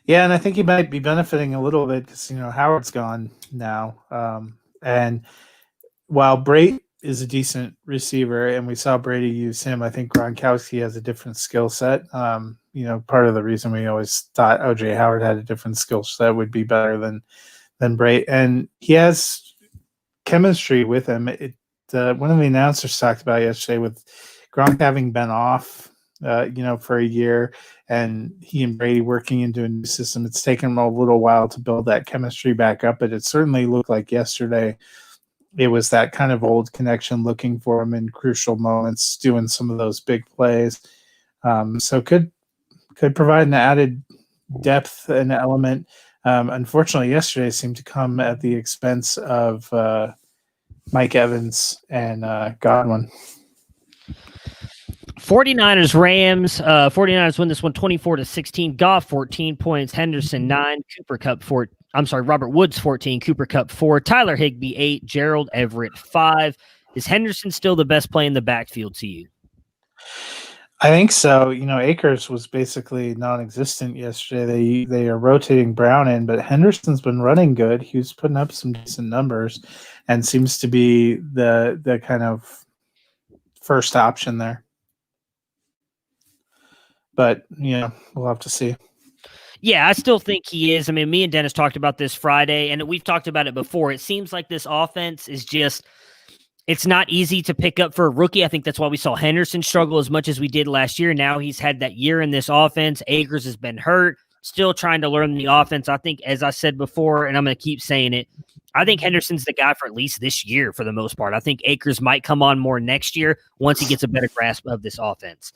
Yeah, and I think he might be benefiting a little bit because, Howard's gone now. And while Brady is a decent receiver and we saw Brady use him, I think Gronkowski has a different skill set. Part of the reason we always thought OJ Howard had a different skill set would be better than Brady. And he has chemistry with him. One of the announcers talked about yesterday with Gronk having been off, for a year, and he and Brady working into a new system, it's taken them a little while to build that chemistry back up. But it certainly looked like yesterday it was that kind of old connection, looking for him in crucial moments, doing some of those big plays. So could provide an added depth and element. Unfortunately, yesterday seemed to come at the expense of Mike Evans and Godwin. 49ers Rams. 49ers win this one 24-16. Goff 14 points. Henderson 9. Cooper Kupp 4. I'm sorry, Robert Woods 14. Cooper Kupp 4. Tyler Higbee 8. Gerald Everett 5. Is Henderson still the best play in the backfield to you? I think so. Akers was basically non-existent yesterday. They are rotating Brown in, but Henderson's been running good. He was putting up some decent numbers and seems to be the kind of first option there. But, we'll have to see. Yeah, I still think he is. I mean, me and Dennis talked about this Friday, and we've talked about it before. It seems like this offense is just – it's not easy to pick up for a rookie. I think that's why we saw Henderson struggle as much as we did last year. Now he's had that year in this offense. Akers has been hurt, still trying to learn the offense. I think, as I said before, and I'm going to keep saying it, I think Henderson's the guy for at least this year for the most part. I think Akers might come on more next year once he gets a better grasp of this offense.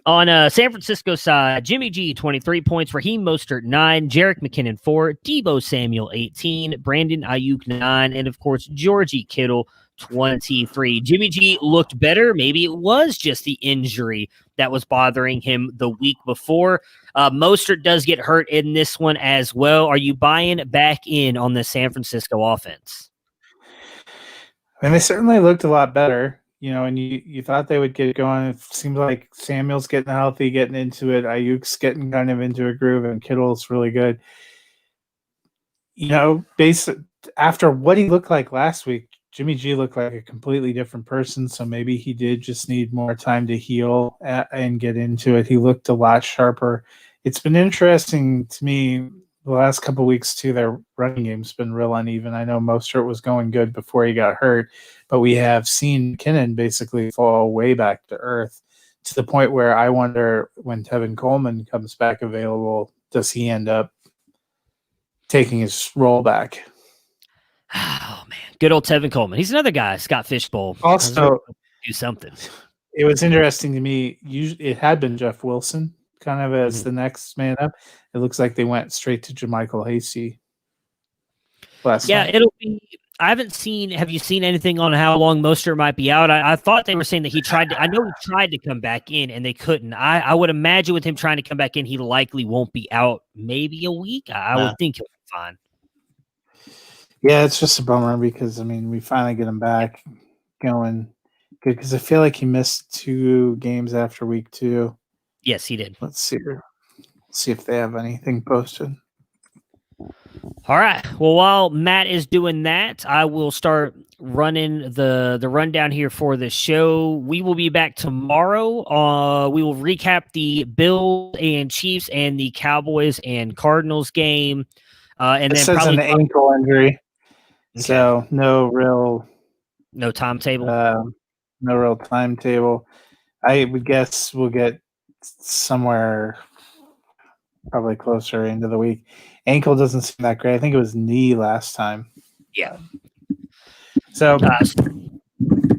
On San Francisco side, Jimmy G, 23 points, Raheem Mostert, 9, Jerick McKinnon, 4, Deebo Samuel, 18, Brandon Ayuk, 9, and, of course, Georgie Kittle, 23. Jimmy G looked better. Maybe it was just the injury that was bothering him the week before. Mostert does get hurt in this one as well. Are you buying back in on the San Francisco offense? And they certainly looked a lot better. And you thought they would get going. It seems like Samuel's getting healthy, getting into it. Ayuk's getting kind of into a groove, and Kittle's really good. After what he looked like last week, Jimmy G looked like a completely different person. So maybe he did just need more time to heal and get into it. He looked a lot sharper. It's been interesting to me the last couple of weeks too. Their running game's been real uneven. I know Mostert was going good before he got hurt, but we have seen McKinnon basically fall way back to earth, to the point where I wonder, when Tevin Coleman comes back available, does he end up taking his role back? Oh man, good old Tevin Coleman. He's another guy. Scott Fishbowl. Also, do something. It was interesting to me. It had been Jeff Wilson kind of as the next man up. It looks like they went straight to JaMychal Hasty last night. It'll be. I haven't seen. Have you seen anything on how long Mostert might be out? I thought they were saying that he tried to. I know he tried to come back in and they couldn't. I would imagine with him trying to come back in, he likely won't be out. Maybe a week. I would think he'll be fine. Yeah, it's just a bummer because we finally get him back going good, because I feel like he missed 2 games after week 2. Yes, he did. Let's see if they have anything posted. All right. Well, while Matt is doing that, I will start running the rundown here for the show. We will be back tomorrow. We will recap the Bills and Chiefs and the Cowboys and Cardinals game. And it then says an ankle injury. Okay. So no timetable. No real timetable. I would guess we'll get somewhere probably closer into the week. Ankle doesn't seem that great. I think it was knee last time. Yeah. So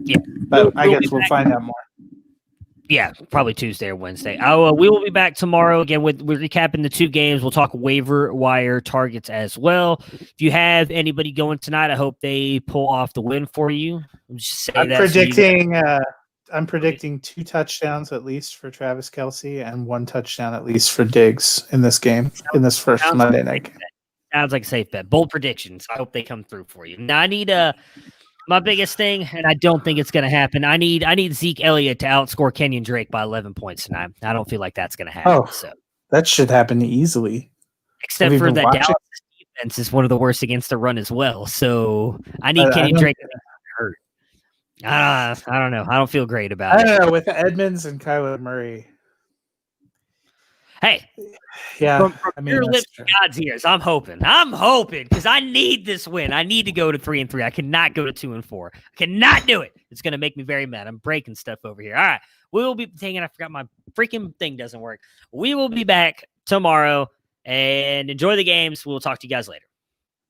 yeah, but I guess we'll find out more. Yeah, probably Tuesday or Wednesday. We will be back tomorrow again we're recapping the 2 games. We'll talk waiver wire targets as well. If you have anybody going tonight, I hope they pull off the win for you. I'm predicting 2 touchdowns at least for Travis Kelce and 1 touchdown at least for Diggs in this game, in this first Monday night game. Sounds like a safe bet. Bold predictions. I hope they come through for you. Now I need my biggest thing, and I don't think it's going to happen. I need Zeke Elliott to outscore Kenyon Drake by 11 points tonight. I don't feel like that's going to happen. So that should happen easily. Except for that Dallas defense is one of the worst against the run as well. So I need Kenyon Drake to get hurt. I don't know. I don't feel great about it. I don't know. With Edmonds and Kyler Murray, Hey, yeah, from your lips to God's ears, I'm hoping because I need this win. I need to go to 3-3. I cannot go to 2-4. I cannot do it. It's going to make me very mad. I'm breaking stuff over here. All right. We will be dang, I forgot my freaking thing doesn't work. We will be back tomorrow and enjoy the games. We'll talk to you guys later.